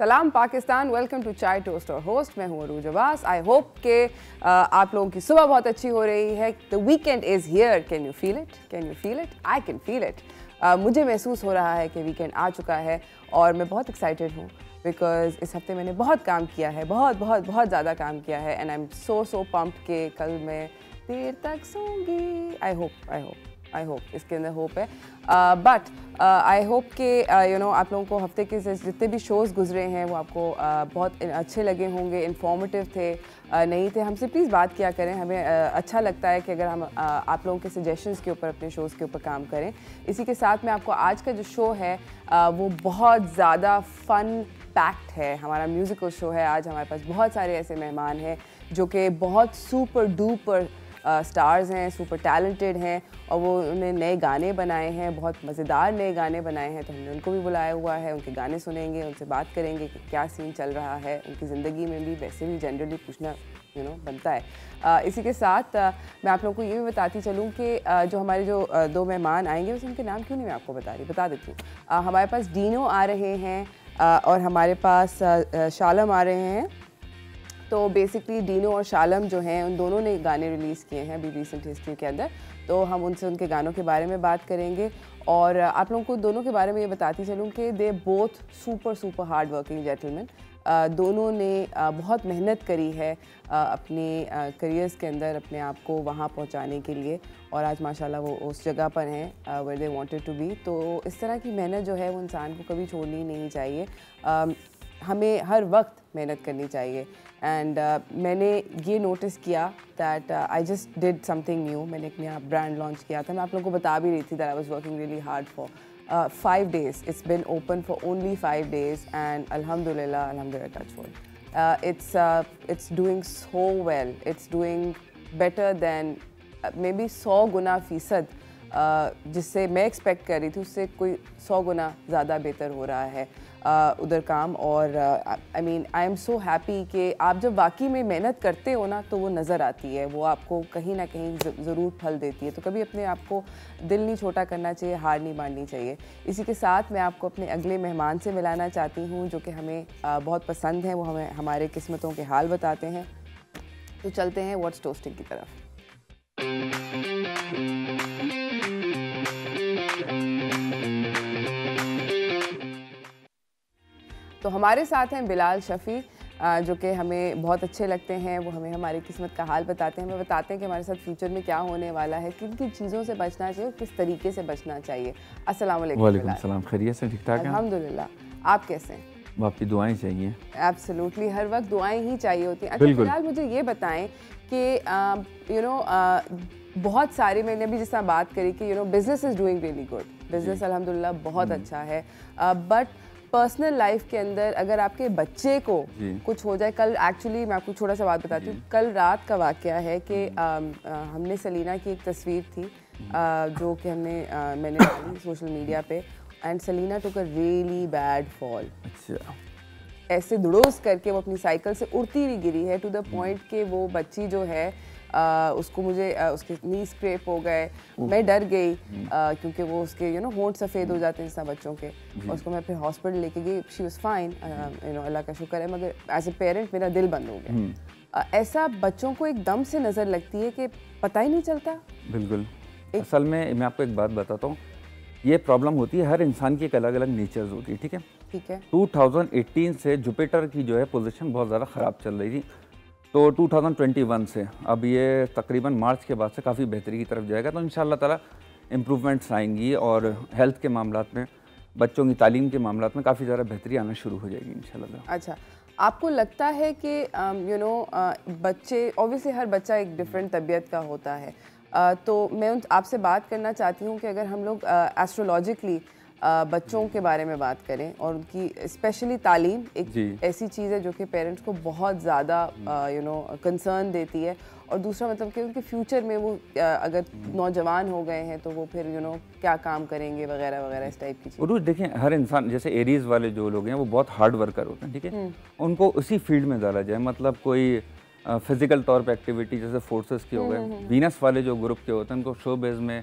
सलाम Pakistan, welcome to चाय toast और होस्ट। मैं हूँ अरूज अब्बास। आई होप कि आप लोगों की सुबह बहुत अच्छी हो रही है। The weekend is here. Can you feel it? Can you feel it? I can feel it. मुझे महसूस हो रहा है कि वीकेंड आ चुका है और मैं बहुत एक्साइटेड हूँ बिकॉज इस हफ्ते मैंने बहुत काम किया है, बहुत बहुत बहुत ज़्यादा काम किया है। And I am so pumped कि कल मैं देर तक सोऊंगी। आई होप इसके अंदर होप है। बट आई होप कि आप लोगों को हफ्ते के जितने भी शोज़ गुजरे हैं वो आपको बहुत अच्छे लगे होंगे, इन्फॉर्मेटिव थे, नहीं थे। हमसे प्लीज़ बात किया करें। हमें अच्छा लगता है कि अगर हम आप लोगों के सजेशंस के ऊपर, अपने शोज़ के ऊपर काम करें। इसी के साथ में आपको आज का जो शो है वो बहुत ज़्यादा फ़न पैक्ड है। हमारा म्यूज़िकल शो है। आज हमारे पास बहुत सारे ऐसे मेहमान हैं जो कि बहुत सुपर डुपर स्टार्स हैं, सुपर टैलेंटेड हैं और वो उन्हें नए गाने बनाए हैं, बहुत मज़ेदार नए गाने बनाए हैं। तो हमने उनको भी बुलाया हुआ है, उनके गाने सुनेंगे, उनसे बात करेंगे कि क्या सीन चल रहा है उनकी ज़िंदगी में भी। वैसे भी जनरली पूछना बनता है। इसी के साथ मैं आप लोगों को ये भी बताती चलूँ कि जो हमारे जो दो मेहमान आएंगे वैसे उनके नाम क्यों नहीं मैं आपको बता देती हूँ। हमारे पास डीनो आ रहे हैं और हमारे पास शालम आ रहे हैं। तो बेसिकली डीनो और शालम जो हैं उन दोनों ने गाने रिलीज़ किए हैं अभी रिसेंट हिस्ट्री के अंदर। तो हम उनसे उनके गानों के बारे में बात करेंगे और आप लोगों को दोनों के बारे में ये बताती चलूँ कि they both super hard working gentleman. दोनों ने बहुत मेहनत करी है अपने करियर्स के अंदर अपने आप को वहाँ पहुँचाने के लिए और आज माशाल्लाह वो उस जगह पर हैं where they wanted to be. तो इस तरह की मेहनत जो है वो इंसान को कभी छोड़नी नहीं चाहिए। हमें हर वक्त मेहनत करनी चाहिए। एंड मैंने ये नोटिस किया that I just did something new. मैंने एक नया ब्रांड लॉन्च किया था। मैं आप लोगों को बता भी रही थी that I was working really hard for 5 days. It's been open for only 5 days and alhamdulillah touch wood. It's doing so well. It's doing better than maybe 100 गुना फ़ीसद जिससे मैं एक्सपेक्ट कर रही थी उससे कोई 100 गुना ज़्यादा बेहतर हो रहा है उधर काम। और आई एम सो हैप्पी कि आप जब वाकई में मेहनत करते हो ना तो वो नज़र आती है, वो आपको कहीं ना कहीं ज़रूर फल देती है। तो कभी अपने आप को दिल नहीं छोटा करना चाहिए, हार नहीं माननी चाहिए। इसी के साथ मैं आपको अपने अगले मेहमान से मिलाना चाहती हूँ जो कि हमें बहुत पसंद है। वो हमें हमारे किस्मतों के हाल बताते हैं। तो चलते हैं व्हाट्स टोस्टिंग की तरफ। तो हमारे साथ हैं बिलाल शफ़ी जो कि हमें बहुत अच्छे लगते हैं। वो हमें हमारी किस्मत का हाल बताते हैं, हमें बताते हैं कि हमारे साथ फ्यूचर में क्या होने वाला है, किन किन चीज़ों से बचना चाहिए और किस तरीके से बचना चाहिए। अस्सलाम वालेकुम। वालेकुम सलाम। खैरियत से? ठीक ठाक हैं? अल्हम्दुलिल्लाह। आप कैसे हैं? आपकी दुआएं चाहिए। एब्सोल्युटली, हर वक्त दुआएं ही चाहिए होती हैं। अच्छा बिलाल, मुझे ये बताएं कि बहुत सारे, मैंने अभी जिस तरह बात करी कि business is doing really good, business अल्हम्दुलिल्लाह बहुत अच्छा है। बट पर्सनल लाइफ के अंदर अगर आपके बच्चे को कुछ हो जाए, कल एक्चुअली मैं आपको छोटा सा बात बताती हूँ। कल रात का वाक़या है कि हमने सलीना की एक तस्वीर थी जो कि मैंने डाली सोशल मीडिया पे and Salina took a really bad fall. अच्छा। ऐसे दुड़ोस करके वो अपनी साइकिल से उड़ती हुई गिरी है टू द पॉइंट कि वो बच्ची जो है उसको मुझे उसके नी स्क्रैप हो गए। मैं डर गई क्योंकि वो उसके होंठ सफ़ेद हो जाते हैं जिस बच्चों के। और उसको मैं फिर हॉस्पिटल लेके गई। शी वाज फाइन, अल्लाह का शुक्र है। मगर एज ए पेरेंट मेरा दिल बंद हो गया। ऐसा बच्चों को एकदम से नज़र लगती है कि पता ही नहीं चलता। बिल्कुल। असल में मैं आपको एक बात बताता हूँ, ये प्रॉब्लम होती है, हर इंसान की एक अलग अलग नेचर्स होती है। ठीक है। 2018 से जुपिटर की जो है पोजीशन बहुत ज़्यादा ख़राब चल रही थी। तो 2021 से अब ये तकरीबन मार्च के बाद से काफ़ी बेहतरी की तरफ जाएगा। तो इंशाअल्लाह ताला इम्प्रूवमेंट्स आएंगी और हेल्थ के मामलात में, बच्चों की तालीम के मामलात में काफ़ी ज़्यादा बेहतरी आना शुरू हो जाएगी इंशाअल्लाह। अच्छा, आपको लगता है कि बच्चे, ऑब्वियसली हर बच्चा एक डिफरेंट तबीयत का होता है। तो मैं आपसे बात करना चाहती हूँ कि अगर हम लोग एस्ट्रोलॉजिकली बच्चों के बारे में बात करें और उनकी स्पेशली तालीम एक ऐसी चीज़ है जो कि पेरेंट्स को बहुत ज़्यादा कंसर्न देती है। और दूसरा मतलब कि उनके फ्यूचर में वो अगर नौजवान हो गए हैं तो वो फिर क्या काम करेंगे वगैरह वगैरह इस टाइप की चीज़। और देखें, हर इंसान, जैसे एरीज वाले जो लोग हैं वो बहुत हार्ड वर्कर होते हैं। ठीक है। उनको उसी फील्ड में डाला जाए, मतलब कोई फिज़िकल तौर पे एक्टिविटी जैसे फोर्सेस के हो गए। वीनस वाले जो ग्रुप के होते हैं उनको शो बेस में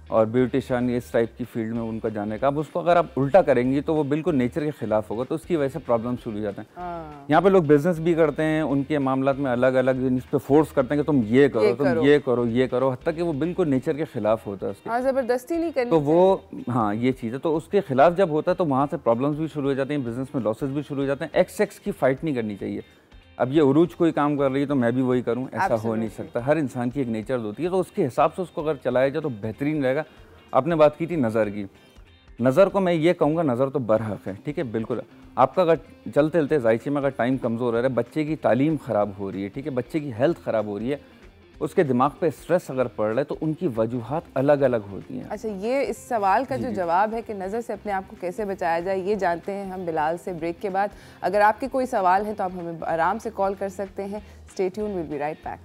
और ब्यूटिशियन इस टाइप की फील्ड में उनका जाने का। अब उसको अगर आप उल्टा करेंगी तो वो बिल्कुल नेचर के खिलाफ होगा, तो उसकी वजह से प्रॉब्लम शुरू हो जाते हैं। यहाँ पे लोग बिजनेस भी करते हैं, उनके मामलात में अलग अलग इस पे फोर्स करते हैं कि तुम ये करो, तुम ये करो, ये करो, हद तक कि वो बिल्कुल नेचर के खिलाफ होता है उसके। जबरदस्ती नहीं करनी तो वो हाँ ये चीज़ है, तो उसके खिलाफ जब होता है तो वहाँ से प्रॉब्लम्स भी शुरू हो जाती हैं, बिजनेस में लॉसेस भी शुरू हो जाते हैं। एक्स की फाइट नहीं करनी चाहिए। अब ये उरूज कोई काम कर रही है तो मैं भी वही करूं, ऐसा हो नहीं सकता। हर इंसान की एक नेचर होती है, तो उसके हिसाब से उसको अगर चलाया जाए तो बेहतरीन रहेगा। आपने बात की थी नज़र की, नज़र को मैं ये कहूँगा नज़र तो बरहक है, ठीक है, बिल्कुल। आपका अगर चलते चलते जायचे में अगर टाइम कमज़ोर हो रहा है, बच्चे की तालीम ख़राब हो रही है, ठीक है, बच्चे की हेल्थ ख़राब हो रही है, उसके दिमाग पे स्ट्रेस अगर पड़ रहा है, तो उनकी वजूहात अलग अलग होती हैं। अच्छा, ये इस सवाल का जो जवाब है कि नज़र से अपने आप को कैसे बचाया जाए, ये जानते हैं हम बिलाल से ब्रेक के बाद। अगर आपके कोई सवाल है तो आप हमें आराम से कॉल कर सकते हैं। Stay tune, will be right back.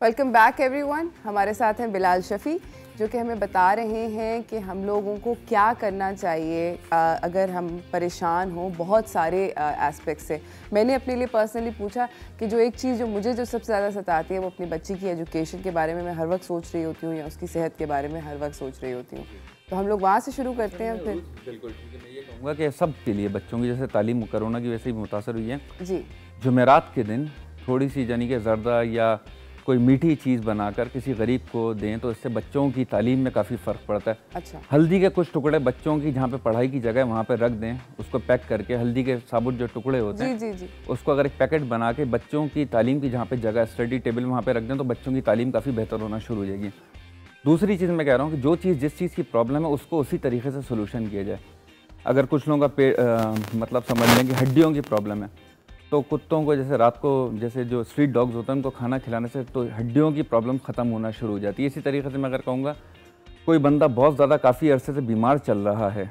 Welcome back everyone. हमारे साथ हैं बिलाल शफ़ी, जो कि हमें बता रहे हैं कि हम लोगों को क्या करना चाहिए अगर हम परेशान हों बहुत सारे एस्पेक्ट से। मैंने अपने लिए पर्सनली पूछा कि जो एक चीज़ जो मुझे जो सबसे ज़्यादा सताती है वो अपनी बच्ची की एजुकेशन के बारे में मैं हर वक्त सोच रही होती हूँ, या उसकी सेहत के बारे में हर वक्त सोच रही होती हूँ। तो हम लोग वहाँ से शुरू करते हैं। फिर बिल्कुल ठीक है, मैं ये कहूँगा कि सब के लिए बच्चों की जैसे तालीम कोरोना की वजह से भी मुतासर हुई है जी। जुमेरात के दिन थोड़ी सी यानी कि ज़र्दा या कोई मीठी चीज़ बनाकर किसी गरीब को दें तो इससे बच्चों की तालीम में काफ़ी फ़र्क पड़ता है। अच्छा। हल्दी के कुछ टुकड़े बच्चों की जहाँ पे पढ़ाई की जगह वहाँ पे रख दें, उसको पैक करके हल्दी के साबुत जो टुकड़े होते हैं जी, जी, जी। उसको अगर एक पैकेट बना के बच्चों की तालीम की जहाँ पे जगह स्टडी टेबल वहाँ पे रख दें तो बच्चों की तालीम काफ़ी बेहतर होना शुरू हो जाएगी। दूसरी चीज़ मैं कह रहा हूँ कि जो चीज़ जिस चीज़ की प्रॉब्लम है उसको उसी तरीके से सोल्यूशन किया जाए। अगर कुछ लोगों का मतलब समझ लें कि हड्डियों की प्रॉब्लम है, तो कुत्तों को जैसे रात को जैसे जो स्ट्रीट डॉग्स होते हैं उनको खाना खिलाने से तो हड्डियों की प्रॉब्लम ख़त्म होना शुरू हो जाती है। इसी तरीके से मैं अगर कहूँगा कोई बंदा बहुत ज़्यादा काफ़ी अरसे से बीमार चल रहा है,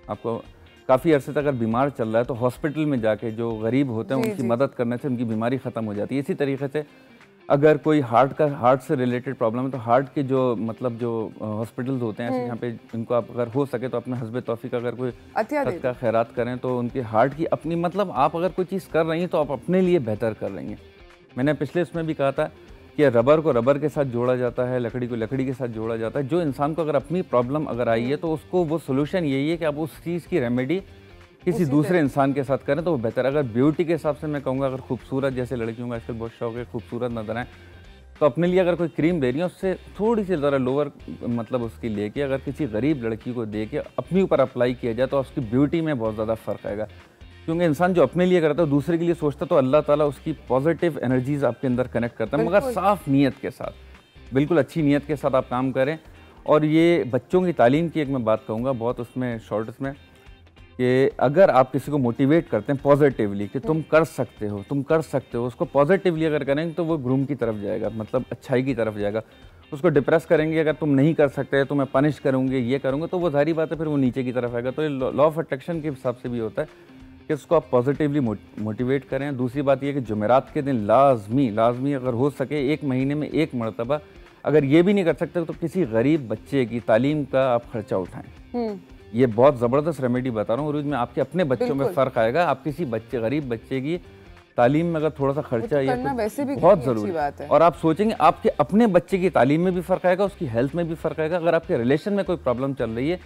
आपको काफ़ी अरसे तक अगर बीमार चल रहा है तो हॉस्पिटल में जाके जो गरीब होते हैं उनकी मदद करने से उनकी बीमारी ख़त्म हो जाती है। इसी तरीके से अगर कोई हार्ट से रिलेटेड प्रॉब्लम है तो हार्ट के जो मतलब जो हॉस्पिटल्स होते हैं ऐसे यहाँ पे इनको आप अगर हो सके तो अपने हस्बे तौफीक अगर कोई सदका खैरात करें तो उनके हार्ट की अपनी मतलब आप अगर कोई चीज़ कर रही हैं तो आप अपने लिए बेहतर कर रही हैं। मैंने पिछले उसमें भी कहा था कि रबर को रबर के साथ जोड़ा जाता है, लकड़ी को लकड़ी के साथ जोड़ा जाता है। जो इंसान को अगर अपनी प्रॉब्लम अगर आई है तो उसको वो सोल्यूशन यही है कि आप उस चीज़ की रेमेडी किसी दूसरे इंसान के साथ करें तो वो बेहतर। अगर ब्यूटी के हिसाब से मैं कहूँगा अगर खूबसूरत जैसे लड़कियों का आजकल बहुत शौक है खूबसूरत नजर आए तो अपने लिए अगर कोई क्रीम दे रही है उससे थोड़ी सी ज़रा लोअर मतलब उसकी लेके अगर किसी गरीब लड़की को दे के अपने ऊपर अप्लाई किया जाए तो उसकी ब्यूटी में बहुत ज़्यादा फ़र्क आएगा। क्योंकि इंसान जो अपने लिए करता है दूसरे के लिए सोचता है तो अल्लाह ताला उसकी पॉजिटिव एनर्जीज आपके अंदर कनेक्ट करता है, मगर साफ़ नीयत के साथ, बिल्कुल अच्छी नीयत के साथ आप काम करें। और ये बच्चों की तालीम की एक मैं बात कहूँगा बहुत उसमें शॉर्ट में कि अगर आप किसी को मोटिवेट करते हैं पॉजिटिवली कि तुम कर सकते हो, तुम कर सकते हो, उसको पॉजिटिवली अगर करेंगे तो वो ग्रूम की तरफ जाएगा, मतलब अच्छाई की तरफ जाएगा। उसको डिप्रेस करेंगे अगर तुम नहीं कर सकते तो मैं पनिश करूँगी ये करूँगा तो वो जाहिर बात है फिर वो नीचे की तरफ आएगा। तो ये लॉ ऑफ अट्रैक्शन के हिसाब से भी होता है कि उसको आप पॉजिटिवली मोटिवेट करें। दूसरी बात यह कि जुमेरात के दिन लाजमी अगर हो सके 1 महीने में 1 मरतबा, अगर ये भी नहीं कर सकते तो किसी गरीब बच्चे की तालीम का आप खर्चा उठाएं। ये बहुत ज़बरदस्त रेमेडी बता रहा हूँ और में आपके अपने बच्चों में फ़र्क आएगा। आप किसी गरीब बच्चे की तालीम में अगर थोड़ा सा खर्चा ये तो बहुत ज़रूरी है। और आप सोचेंगे आपके अपने बच्चे की तालीम में भी फ़र्क आएगा, उसकी हेल्थ में भी फ़र्क आएगा। अगर आपके रिलेशन में कोई प्रॉब्लम चल रही है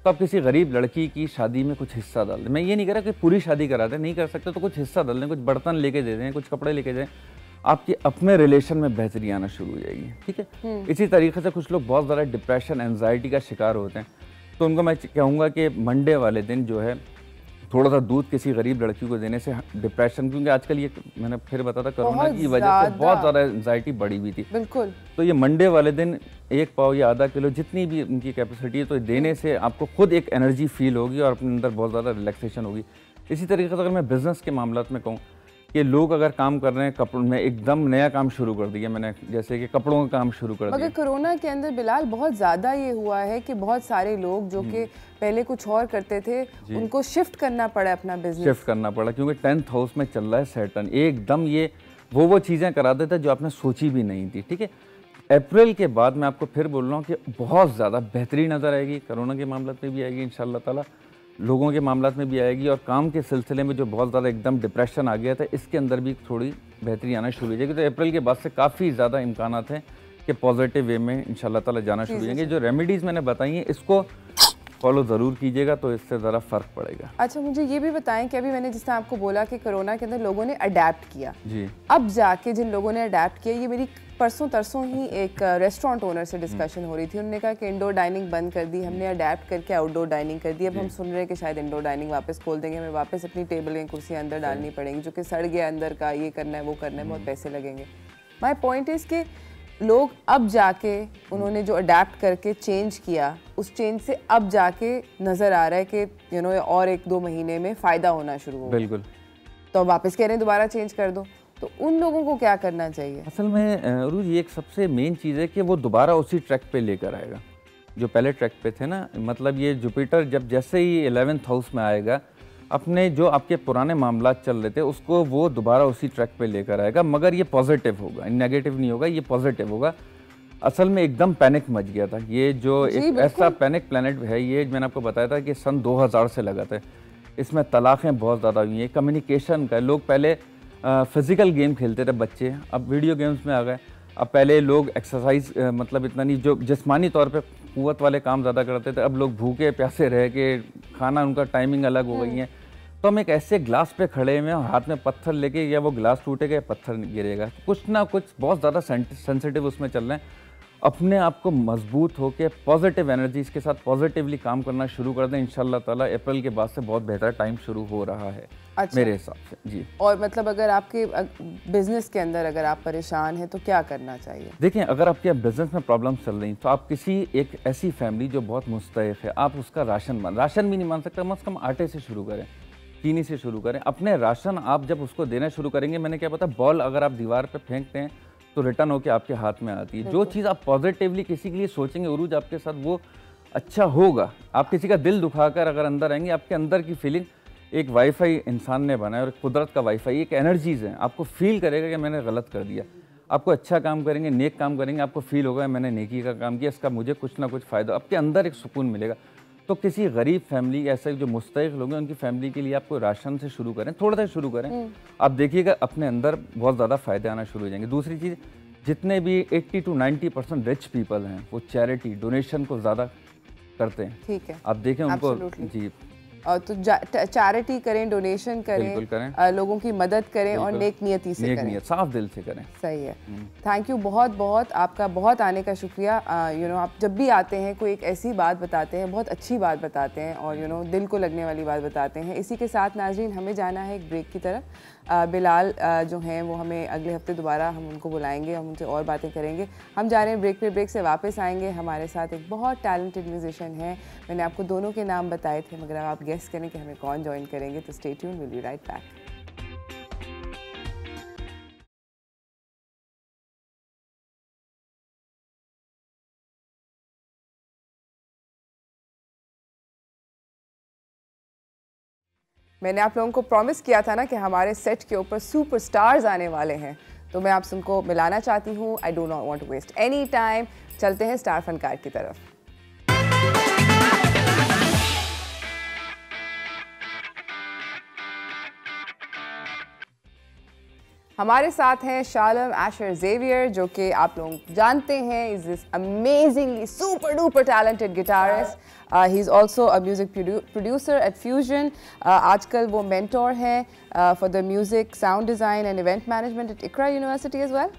तो आप किसी गरीब लड़की की शादी में कुछ हिस्सा डाल दें। मैं ये नहीं कह रहा कि पूरी शादी करा दें, नहीं कर सकते तो कुछ हिस्सा डाल दें, कुछ बर्तन लेके दे दें, कुछ कपड़े लेके जाएं, आपके अपने रिलेशन में बेहतरी आना शुरू हो जाएगी। ठीक है। इसी तरीके से कुछ लोग बहुत ज़्यादा डिप्रेशन एंजाइटी का शिकार होते हैं तो उनको मैं कहूँगा कि मंडे वाले दिन जो है थोड़ा सा दूध किसी गरीब लड़की को देने से डिप्रेशन, क्योंकि आजकल ये मैंने फिर बताया कोरोना की वजह से बहुत ज़्यादा एंजाइटी बढ़ी हुई थी। बिल्कुल। तो ये मंडे वाले दिन 1 पाव या आधा किलो जितनी भी उनकी कैपेसिटी है तो देने से आपको खुद एक एनर्जी फील होगी और अपने अंदर बहुत ज़्यादा रिलैक्सेशन होगी। इसी तरीके से अगर मैं बिज़नेस के मामला में कहूँ कि लोग अगर काम कर रहे हैं कपड़ों में, एकदम नया काम शुरू कर दिया मैंने, जैसे कि कपड़ों का काम शुरू कर दिया। मगर कोरोना के अंदर बिलाल बहुत ज़्यादा ये हुआ है कि बहुत सारे लोग जो कि पहले कुछ और करते थे उनको शिफ्ट करना पड़ा अपना बिजनेस, शिफ्ट करना पड़ा क्योंकि 10th हाउस में चल रहा है सैटर्न, एकदम ये वो चीज़ें करा देता है जो आपने सोची भी नहीं थी। ठीक है। अप्रैल के बाद मैं आपको फिर बोल रहा हूँ कि बहुत ज़्यादा बेहतरी नज़र आएगी, कोरोना के मामले में भी आएगी इंशाल्लाह ताला, लोगों के मामला में भी आएगी, और काम के सिलसिले में जो बहुत ज़्यादा एकदम डिप्रेशन आ गया था इसके अंदर भी थोड़ी बेहतरी आना शुरू हो जाएगी। तो अप्रैल के बाद से काफ़ी ज़्यादा इम्कानात हैं कि पॉजिटिव वे में इंशाल्लाह ताला जाना शुरू हो जाएंगे। जो रेमेडीज़ मैंने बताई हैं इसको फॉलो ज़रूर कीजिएगा तो इससे ज़रा फ़र्क पड़ेगा। अच्छा, मुझे ये भी बताएं कि अभी मैंने जिस तरह आपको बोला कि कोरोना के अंदर लोगों ने अडेप्ट किया जी, अब जाके जिन लोगों ने अडेप्ट किया, ये मेरी परसों तरसों ही एक रेस्टोरेंट ओनर से डिस्कशन हो रही थी। उन्होंने कहा कि इंडोर डाइनिंग बंद कर दी, हमने अडेप्ट करके आउटडोर डाइनिंग कर दी, अब हम सुन रहे हैं कि शायद इंडोर डाइनिंग वापस खोल देंगे, हमें वापस अपनी टेबलें कुर्सियाँ अंदर डालनी पड़ेंगी, जो कि सड़ गया अंदर का, ये करना है वो करना है, बहुत पैसे लगेंगे। माई पॉइंट इज़ कि लोग अब जाके उन्होंने जो अडेप्ट करके चेंज किया, उस चेंज से अब जाके नज़र आ रहा है कि और 1-2 महीने में फ़ायदा होना शुरू हो। बिल्कुल। तो वापस कह रहे हैं दोबारा चेंज कर दो, तो उन लोगों को क्या करना चाहिए? असल में अरूज ये एक सबसे मेन चीज़ है कि वो दोबारा उसी ट्रैक पे लेकर आएगा जो पहले ट्रैक पे थे ना। मतलब ये जुपिटर जब जैसे ही 11th हाउस में आएगा, अपने जो आपके पुराने मामला चल रहे थे उसको वो दोबारा उसी ट्रैक पे लेकर आएगा, मगर ये पॉजिटिव होगा, नेगेटिव नहीं होगा, ये पॉजिटिव होगा। असल में एकदम पैनिक मच गया था, ये जो एक ऐसा पैनिक प्लैनेट है, ये मैंने आपको बताया था कि सन 2000 से लगा था, इसमें तलाक़ें बहुत ज़्यादा हुई हैं, कम्युनिकेशन का, लोग पहले फिज़िकल गेम खेलते थे बच्चे, अब वीडियो गेम्स में आ गए। अब पहले लोग एक्सरसाइज मतलब इतना नहीं, जो जिस्मानी तौर पे क़ुव्वत वाले काम ज़्यादा करते थे, अब लोग भूखे प्यासे रह के खाना, उनका टाइमिंग अलग हो गई है। तो हम एक ऐसे ग्लास पे खड़े हुए हैं, हाथ में पत्थर लेके, या वो ग्लास टूटेगा या पत्थर गिरेगा, कुछ ना कुछ बहुत ज़्यादा सेंसिटिव उसमें चल रहे हैं। अपने आप को मजबूत होकर पॉजिटिव एनर्जीज के साथ पॉजिटिवली काम करना शुरू कर दें, इंशाल्लाह ताला अप्रैल के बाद से बहुत बेहतर टाइम शुरू हो रहा है। अच्छा। मेरे हिसाब से जी। और मतलब अगर आपके बिजनेस के अंदर अगर आप परेशान हैं तो क्या करना चाहिए? देखिए, अगर आपके बिजनेस में प्रॉब्लम चल रही तो आप किसी एक ऐसी फैमिली जो बहुत मुस्तैक़ है, आप उसका राशन भी नहीं मान सकते, कम से कम आटे से शुरू करें, चीनी से शुरू करें। अपने राशन आप जब उसको देना शुरू करेंगे, मैंने क्या पता, बॉल अगर आप दीवार पर फेंकते हैं तो रिटर्न होकर आपके हाथ में आती है। जो चीज़ आप पॉजिटिवली किसी के लिए सोचेंगे उरूज आपके साथ, वो अच्छा होगा। आप किसी का दिल दुखाकर अगर अंदर आएंगे, आपके अंदर की फीलिंग, एक वाईफाई इंसान ने बनाया और कुदरत का वाईफाई, एक एनर्जीज़ है, आपको फील करेगा कि मैंने गलत कर दिया। आपको अच्छा काम करेंगे, नेक काम करेंगे, आपको फील होगा मैंने नेकी का काम किया, इसका मुझे कुछ ना कुछ फ़ायदा, आपके अंदर एक सुकून मिलेगा। तो किसी गरीब फैमिली, ऐसे जो मुस्तैक़ लोग हैं, उनकी फैमिली के लिए आपको राशन से शुरू करें, थोड़ा सा शुरू करें, आप देखिएगा अपने अंदर बहुत ज़्यादा फ़ायदे आना शुरू हो जाएंगे। दूसरी चीज़, जितने भी 80 to 90% रिच पीपल हैं, वो चैरिटी डोनेशन को ज़्यादा करते हैं। ठीक है, आप देखें उनको जी, तो चैरिटी करें, डोनेशन करें, लोगों की मदद करें और नेक नियति से करें, साफ दिल से करें। सही है। थैंक यू, बहुत बहुत आपका बहुत आने का शुक्रिया। आप जब भी आते हैं कोई एक ऐसी बात बताते हैं, बहुत अच्छी बात बताते हैं और दिल को लगने वाली बात बताते हैं। इसी के साथ नाज़रीन, हमें जाना है एक ब्रेक की तरफ। बिलाल जो हैं वो हमें अगले हफ्ते दोबारा हम उनको बुलाएंगे, हम उनसे और बातें करेंगे। हम जा रहे हैं ब्रेक पे, ब्रेक से वापस आएंगे। हमारे साथ एक बहुत टैलेंटेड म्यूजिशियन है, मैंने आपको दोनों के नाम बताए थे, मगर अब आप गेस करें कि हमें कौन ज्वाइन करेंगे, तो stay tuned, will be right back. मैंने आप लोगों को प्रॉमिस किया था ना कि हमारे सेट के ऊपर सुपरस्टार्स आने वाले हैं, तो मैं आप सबको मिलाना चाहती हूँ। I do not want to waste any time. चलते हैं स्टार फनकार की तरफ। हमारे साथ हैं शालम एशर ज़ेवियर, जो कि आप लोग जानते हैं is this amazingly super duper talented guitarist. He is also a music producer at fusion. आजकल वो मेंटोर हैं for the music, sound design and event management at Iqra university as well.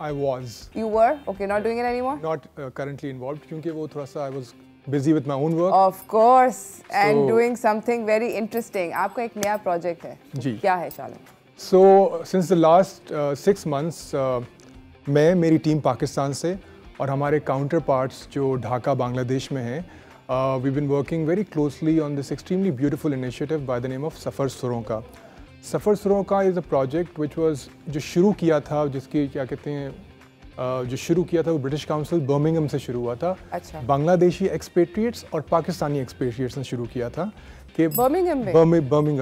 I was. You were? Okay, not doing it anymore? Not currently involved, क्योंकि वो थोड़ा सा I was busy with my own work. Of course, and doing something very interesting. आपका एक नया project है। जी। क्या है शालम? So since the last 6 months, मैं, मेरी टीम पाकिस्तान से और हमारे काउंटर पार्ट्स जो ढाका बांग्लादेश में हैं, we've been working very closely on this extremely beautiful initiative by the name of सफ़र सुरों का। सफ़र सुरों का is a project which was, जो शुरू किया था, जिसकी क्या कहते हैं, जो शुरू किया था वो ब्रिटिश काउंसिल बर्मिंघम से शुरू हुआ था। अच्छा। बांग्लादेशी एक्सपेट्रिएट्स और पाकिस्तानी एक्सपेट्रिएट्स ने शुरू किया था कि बर्मिंघम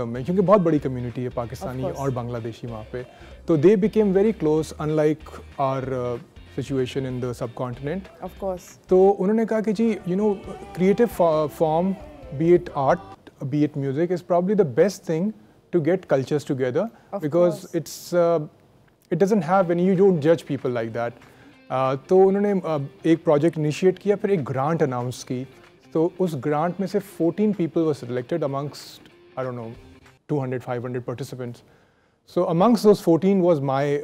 में, क्योंकि बहुत बड़ी कम्युनिटी है पाकिस्तानी और बांग्लादेशी वहाँ पे, तो they became very close, unlike our situation in the subcontinent. Of course. तो उन्होंने कहा कि जी, you know, creative form, be it art, be it music, is probably the best thing to get cultures together, because it doesn't have any, you don't judge people like that. तो उन्होंने एक project initiate किया, फिर एक grant announce की. तो उस grant में से 14 people were selected amongst, I don't know, 200, 500 participants. So amongst those 14 was my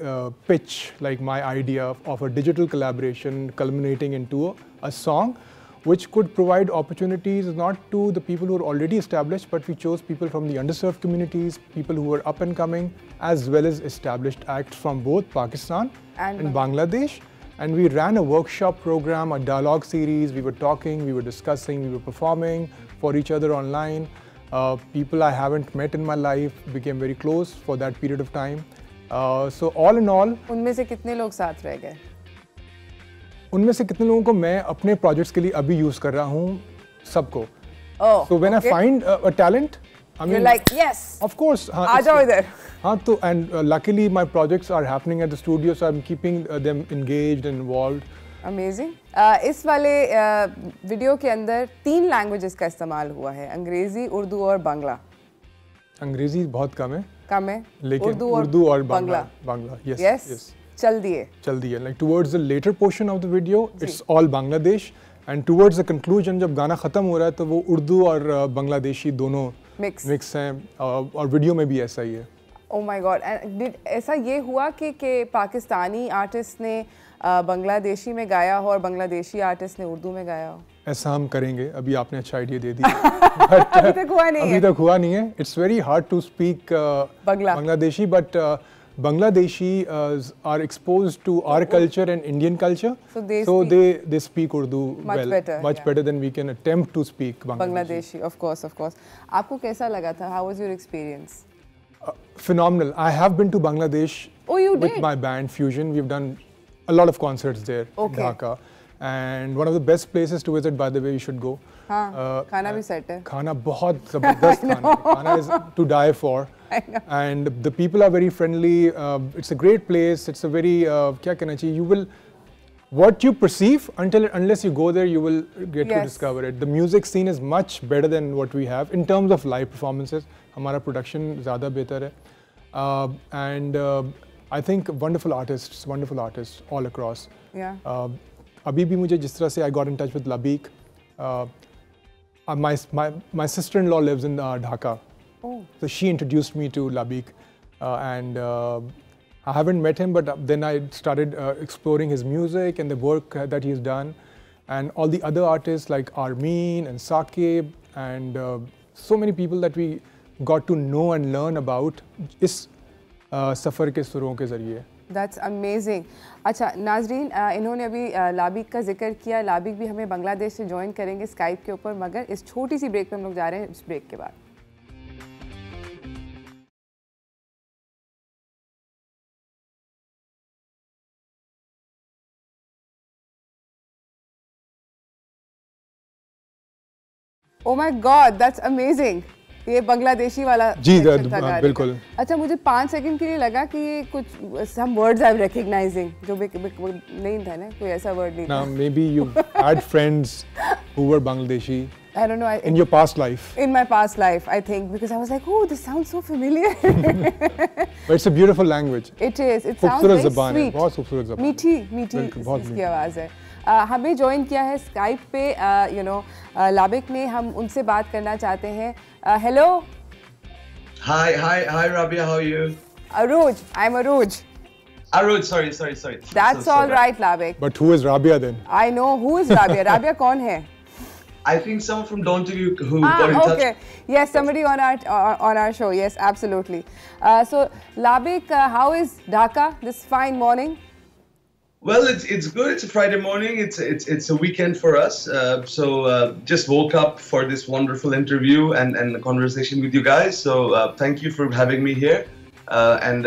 pitch, like my idea of a digital collaboration culminating into a song, which could provide opportunities not to the people who are already established, but we chose people from the underserved communities, people who were up and coming, as well as established acts from both Pakistan and Bangladesh. And we ran a workshop program, a dialogue series. We were talking, we were discussing, we were performing for each other online. People I haven't met in my life became very close for that period of time. So all in all, उनमें से कितने लोग साथ रह गए? उनमें से कितने लोगों को मैं अपने projects के लिए अभी use कर रहा हूँ, सबको. So when I find a talent, I mean, you're like, yes. Of course. आ जाओ इधर. हाँ तो, and luckily my projects are happening at the studio, so I'm keeping them engaged and involved. Amazing. इस वाले वीडियो के अंदर 3 languages का इस्तेमाल हुआ है, अंग्रेजी, उर्दू और बांग्ला. अंग्रेजी बहुत कम है. कम है. लेकिन उर्दू और बांग्ला. Yes. Yes. चल दिए. Like towards the later portion of the video, it's all Bangladesh, and towards the conclusion जब गाना खत्म हो रहा है तो वो उर्दू और बांग्लादेशी दोनों मिक्स हैं, और वीडियो में भी ऐसा ही है. Oh my God. And ऐसा ये हुआ कि पाकिस्तानी आर्टिस्ट ने बांग्लादेशी में गाया हो और बांग्लादेशी आर्टिस्ट ने उर्दू में गाया हो? ऐसा हम करेंगे. अभी आपने अच्छा आइडिया दे दिया. अभी तक हुआ नहीं है. It's very hard to speak Bangladeshi, but Bangladeshi are exposed to our culture and Indian culture, so they speak Urdu much better than we can attempt to speak Bangladeshi. Of course. आपको कैसा लगा था? How was your experience? Phenomenal. I have been to Bangladesh with my band Fusion. We've done a lot of concerts there in Dhaka, and one of the best places to visit, by the way, you should go. खाना भी set है. खाना बहुत ज़बरदस्त खाना है. खाना is to die for. And the people are very friendly. It's a great place. It's a very क्या कहना चाहिए? You will, what you perceive unless you go there, you will get to discover it. The music scene is much better than what we have in terms of live performances. हमारा production ज़्यादा बेहतर है. And I think wonderful artists all across. Yeah. अभी भी मुझे जिस तरह से I got in touch with Labik. My sister-in-law lives in Dhaka. So she introduced me to Labik, and I haven't met him, but then I started exploring his music and the work that he's done, and all the other artists like Armin and Saqib, and so many people that we got to know and learn about इस सफ़र के सुरों के ज़रिए. That's amazing. अच्छा नाजरीन, इन्होंने अभी लाबिक का जिक्र किया. लाबिक भी हमें बांग्लादेश से ज्वाइन करेंगे स्काइप के ऊपर, मगर इस छोटी सी ब्रेक पे हम लोग जा रहे हैं. इस ब्रेक के बाद Oh my God, that's amazing. ये बांग्लादेशी वाला जी बिल्कुल. अच्छा मुझे 5 सेकंड के लिए लगा कि ये कुछ some words I'm recognizing जो नहीं था ना, कोई ऐसा word नहीं था. Now maybe you had friends who were Bangladeshi. I don't know. In your past life. In my past life, I think, because I was like, oh, this sounds so familiar. But it's a beautiful language. It is. It sounds very sweet. बहुत खूबसूरत ज़बान. मीठी इसकी आवाज़ है. हमें join किया है स्काइप पे, लाबिक ने. हम उनसे बात करना चाहते हैं. Hello. Hi, Rabia, how are you? Aruj, I'm Aruj. Aruj, sorry. That's all right, Labik. But who is Rabia then? I know who is Rabia. Rabia कौन है? I think someone from Don't You who got in touch. Okay. Yes, somebody on our show. Yes, absolutely. So Labik, how is Dhaka this fine morning? Well, it's good. It's a Friday morning. It's a weekend for us. So just woke up for this wonderful interview and a conversation with you guys. So thank you for having me here. And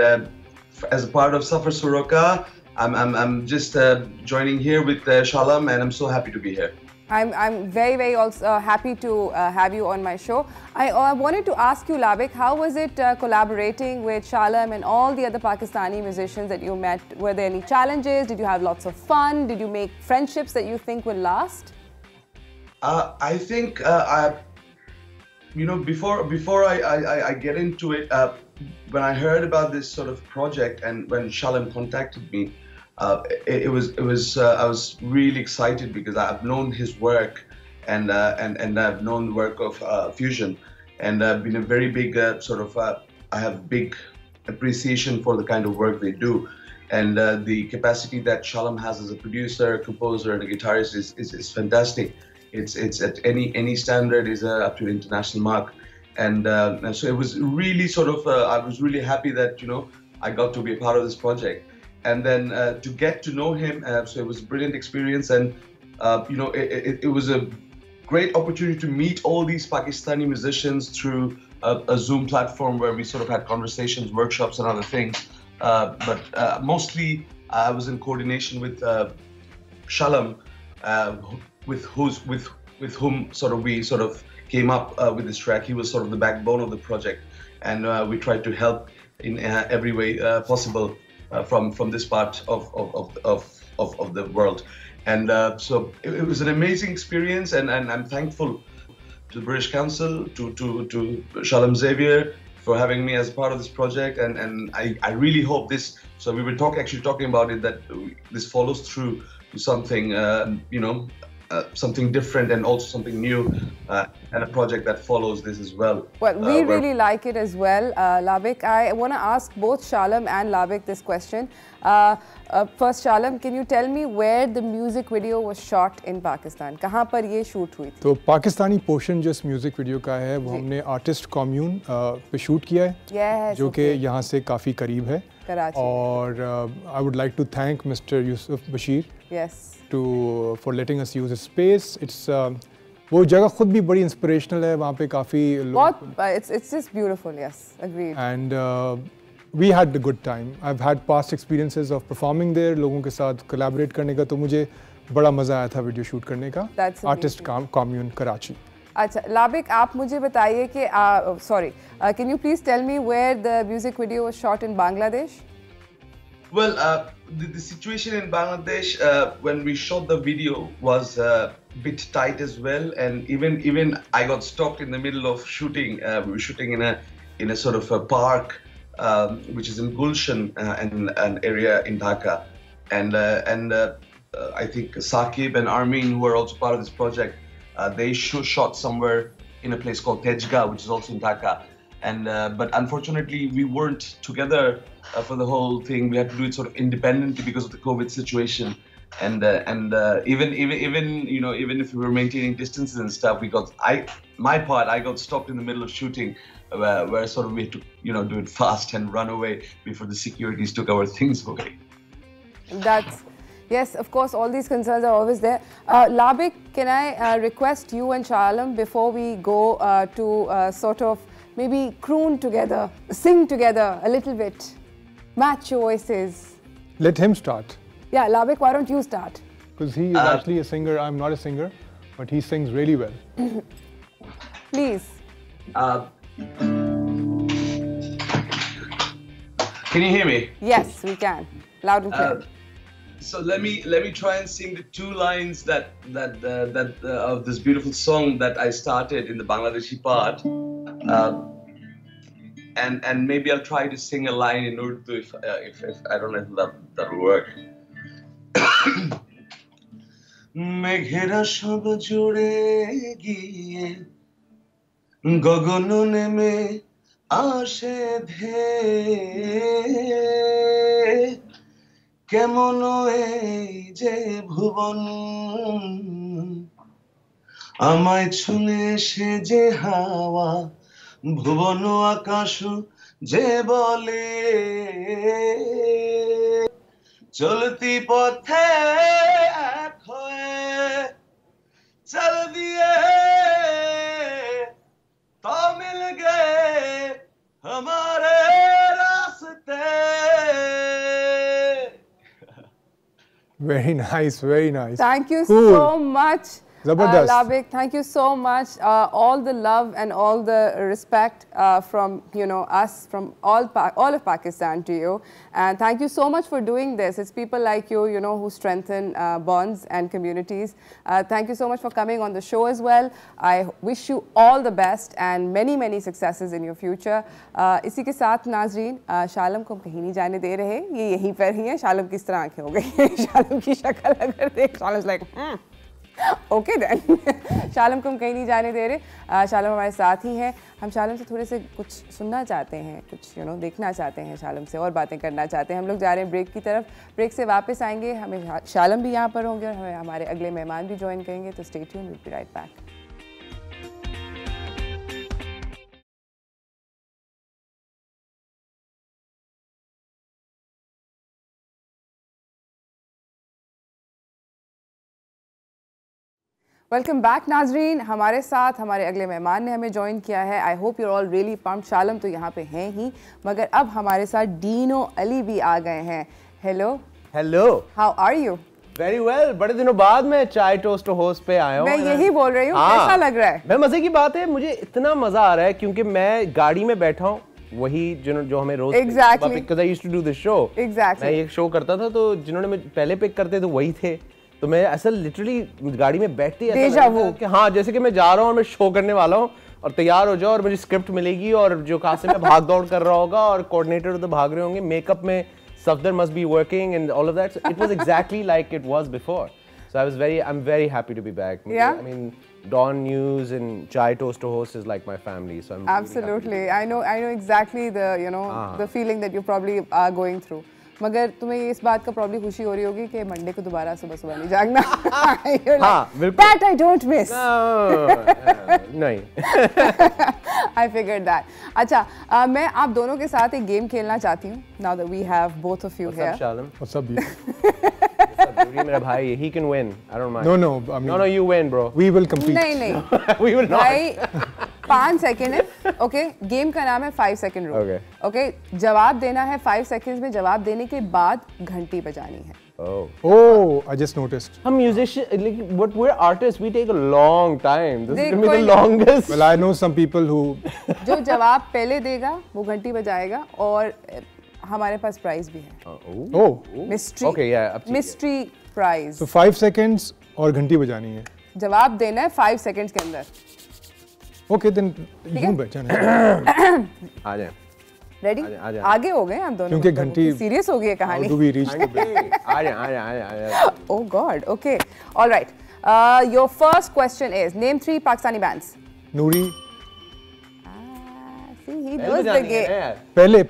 as a part of Safar Soroka, I'm just joining here with Shalam, and I'm so happy to be here. I'm very also happy to have you on my show. I wanted to ask you, Labiq, how was it collaborating with Shalam and all the other Pakistani musicians that you met? Were there any challenges? Did you have lots of fun? Did you make friendships that you think will last? I think before I get into it, when I heard about this sort of project and when Shalam contacted me, I was really excited because I've known his work and I've known the work of Fusion, and I've been a very big I have big appreciation for the kind of work they do, and the capacity that Shalam has as a producer, composer, and a guitarist is fantastic. It's at any standard is up to an international mark, and so it was really I was really happy that I got to be a part of this project. And then to get to know him, so it was a brilliant experience, and it was a great opportunity to meet all these Pakistani musicians through a Zoom platform where we sort of had conversations, workshops, and other things. But mostly I was in coordination with Shalam, with whom we came up with this track. He was sort of the backbone of the project, and we tried to help in every way possible. From this part of the world, and so it was an amazing experience, and I'm thankful to the British Council, to Shalam Xavier for having me as part of this project, and I really hope this. So we were actually talking about it, that this follows through to something something different and also something new, and a project that follows this as well. Well, we really like it as well, Labiq. I want to ask both Shalam and Labiq this question. First, Shalam, can you tell me where the music video was shot in Pakistan? कहाँ पर ये shoot हुई थी? तो Pakistani portion जो music video का है वो हमने आर्टिस्ट कॉम्यून पे शूट किया है, जो कि यहाँ से काफ़ी करीब है, और I would like to thank Mr. Yusuf Bashir. Yes. For letting us use his space. It's वो जगह खुद भी बड़ी इंस्पिरेशनल है, वहाँ पे काफ़ी it's just beautiful. Yes, agreed. And we had a good time. I've had past experiences of performing there, लोगों के साथ collaborate करने का, तो मुझे बड़ा मज़ा आया था वीडियो शूट करने का. Artist commune Karachi. अच्छा, Labiq, आप मुझे बताइए कि can you please tell me where the music video was shot in Bangladesh? Well, the situation in Bangladesh when we shot the video was a bit tight as well, and even I got stopped in the middle of shooting. We were shooting in a sort of a park, which is in Gulshan, in an area in Dhaka, and I think Saqib and Armin, who are also part of this project, they shot somewhere in a place called Tejga, which is also in Dhaka. And but unfortunately we weren't together for the whole thing. We had to do it sort of independently because of the COVID situation, and even if we were maintaining distances and stuff, I got stopped in the middle of shooting, where sort of we had to do it fast and run away before the securities took our things away. Yes, of course, all these concerns are always there. Labiq, can I request you and Shalam, before we go to sort of maybe croon together, sing together a little bit, match your voices? Let him start. Yeah, Labiq, why don't you start? Because he is actually a singer. I'm not a singer, but he sings really well. Please. Can you hear me? Yes, we can. Loud and clear. So let me try and sing the two lines that of this beautiful song that I started in the Bangladeshi part, and maybe I'll try to sing a line in Urdu if I don't know if that'll work. মেঘেরা সব জুড়ে গিয়ে গগন নেমে আসে ধে কেমন এই যে ভুবন আমায় ছুঁয়ে সে যে হাওয়া ভুবন আকাশ যে বলে চলতি পথে এক হয়ে চল দিয়ে তো মিল গে हमारे रास्ते. Very nice, very nice. Thank you so much. Zabardast. Labik, thank you so much. All the love and all the respect from us, from all of Pakistan to you, and thank you so much for doing this. It's people like you, who strengthen bonds and communities. Thank you so much for coming on the show as well. I wish you all the best and many successes in your future. इसी के साथ नाज़रीन, शालम को कहीं नहीं जाने दे रहे, ये यहीं पर ही है. शालम किस तरह आंखें हो गई, शालम की शक्ल अगर देख, शालम like ओके देन. शालम को हम कहीं नहीं जाने दे रहे. शालम हमारे साथ ही हैं. हम शालम से थोड़े से कुछ सुनना चाहते हैं, कुछ देखना चाहते हैं, शालम से और बातें करना चाहते हैं. हम लोग जा रहे हैं ब्रेक की तरफ. ब्रेक से वापस आएंगे, हमें शालम भी यहाँ पर होंगे और हमें हमारे अगले मेहमान भी ज्वाइन करेंगे. तो stay tuned, will be right back. Welcome back नाजरीन. हमारे साथ हमारे अगले मेहमान ने हमें ज्वाइन किया है. I hope you're all really pumped. शालम तो यहाँ पे हैं ही, मगर अब हमारे साथ डीनो अली भी आ गए हैं. Hello hello, how are you? Very well. बड़े दिनों बाद मैं चाय टोस्ट होस्ट पे आया हूँ. मैं यही बोल रही हूँ. कैसा लग रहा है? मैं मजे की बात है, मुझे इतना मजा आ रहा है क्योंकि मैं गाड़ी में बैठा हूँ, वही जो हमें रोज Exactly. I used to do this show. Exactly. मैं एक शो करता था, तो जिन्होंने मुझे पहले पिक करते थे वही थे. तो मैं ऐसा लिटरली गाड़ी में बैठते ही ऐसा लग रहा था कि हाँ, जैसे कि मैं जा रहा हूँ और मैं शो करने वाला हूँ और तैयार हो जाओ और मुझे स्क्रिप्ट मिलेगी और जो कासिम में भाग दौड़ कर रहा होगा और कोऑर्डिनेटर उधर भाग रहे होंगे, मेकअप में Safdar must be working and all of that. It was exactly like it was before. So I'm very happy to be back. Yeah. I mean, Dawn News and Chai Toast to Host is like my family. So I'm Absolutely. Really I know exactly the feeling that you probably are going through. मगर तुम्हें इस बात का probably खुशी हो रही होगी कि मंडे को दोबारा सुबह नहीं जागना. हाँ, बिल्कुल. That I don't miss. नहीं. I figured that. अच्छा, मैं आप दोनों के साथ एक गेम खेलना चाहती हूँ. Now that we have both of you here. What's up, you? मेरा भाई, he can win. I don't mind. No, I mean. No, you win, bro. We will compete. नहीं. We will not. भाई 5 second है. Okay, game का नाम है 5 second rule. Okay, जवाब देना है 5 सेकेंड्स में. जवाब देने के बाद घंटी बजानी है. Oh, I just noticed. हम musician, but we're artists. We take a long time. This is gonna be the longest. Well, I know some people who. जो जवाब पहले देगा वो घंटी बजाएगा और हमारे पास प्राइज भी है. Oh. Mystery. Okay, yeah. Mystery prize. So 5 seconds और घंटी बजानी है. जवाब देना है 5 सेकेंड्स के अंदर. Okay, then यूं बजाना. आ जाए. रेडी? आगे हो गए हम दोनों. क्योंकि घंटी सीरियस हो गई है कहानी. How do we reach the break? आ जाए. Oh God. Okay. All right. Your first question is name 3 Pakistani bands. Noori. See, he knows the game. पहले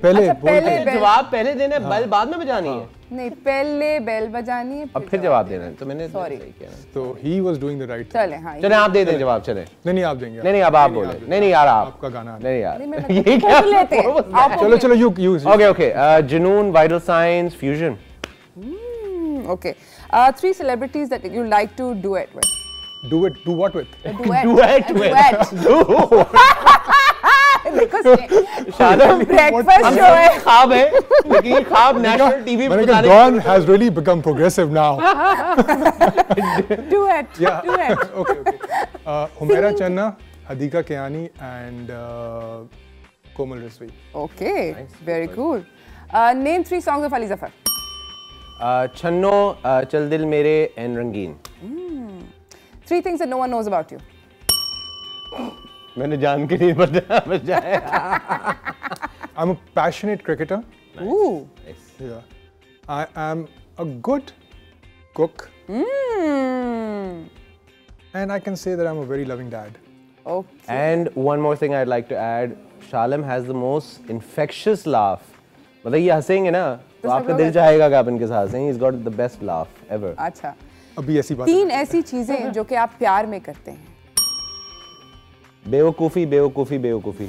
जवाब पहले देना है, बेल बाद में बजानी है. नहीं, पहले बेल बजानी है. अब फिर जवाब देना है. तो मैंने सही किया. तो he was doing the right thing. चले. हाँ. चले आप दे दें जवाब. चले. नहीं आप देंगे. नहीं अब आप बोले. नहीं यार आप. आपका गाना. नहीं यार. ये क्या लेते हैं? चलो you. Okay. Junoon, Vital Signs, Fusion. Okay. 3 celebrities that you like to duet with. Do what with? Duet. देखो शालम ब्रेकफास्ट शो है. ख्वाब है, लेकिन ये ख्वाब नेशनल टीवी पे बताने. Dawn has really become progressive now. Duet. Okay. Humaira Channa, Adhika Keani, and Komal Rizvi. Okay. Nice. Very cool. Name 3 songs of Ali Zafar. छन्नो, चल दिल मेरे, and रंगीन. 3 things that no one knows about you. मैंने जान के नहीं बजाया. I'm a passionate cricketer. Nice. Ooh. Nice. Yeah. I am a good cook. And I can say that I'm a very loving dad. Okay. And one more thing I'd like to add, Shalam has the most infectious laugh. मतलब ये हंसेंगे ना तो आपका दिल चाहेगा कि आप इनके साथ हंसें. He's got the best laugh ever. अच्छा. अभी ऐसी बात. 3 ऐसी चीजें जो कि आप प्यार में करते हैं. बेवकूफी बेवकूफी बेवकूफी.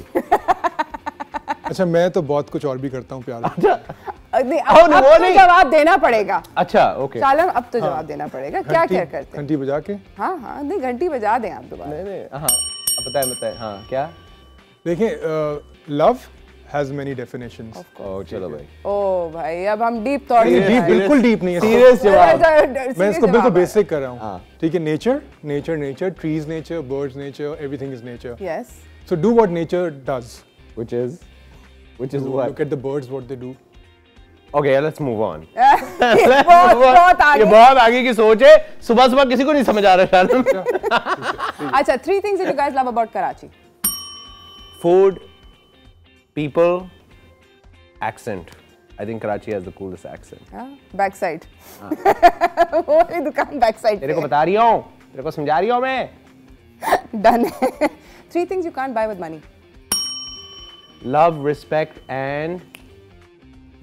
अच्छा, मैं तो बहुत कुछ और भी करता हूँ प्यार में. अब तो जवाब देना पड़ेगा. अच्छा, ओके. शालम, अब तो जवाब देना पड़ेगा. क्या करते हैं? घंटी बजा के. हाँ, नहीं घंटी बजा दें आप दोबारा. नहीं हाँ, अब बताएं. हाँ, क्या? देखिए, लव has many definitions. चलो भाई। ओ भाई अब हम डीप थॉट ये डीप बिल्कुल डीप नहीं है। सीरियस जवाब। मैं इसको बिल्कुल बेसिक कर रहा हूँ। ठीक है, nature, trees nature, birds nature, everything is nature. Yes. So do what nature does. Which is what? Look at the birds, what they do. Okay, let's move on. बहुत आगे। ये बहुत आगे की सोच है। सुबह किसी को नहीं समझ आ रहा शायद। अच्छा, 3 things that you guys love about Karachi. Food, people, accent. I think Karachi has the coolest accent. Backside. वो ही दुकान backside. तेरे को बता रही हूँ, तेरे को समझा रही हूँ मैं. Done. 3 things you can't buy with money. Love, respect, and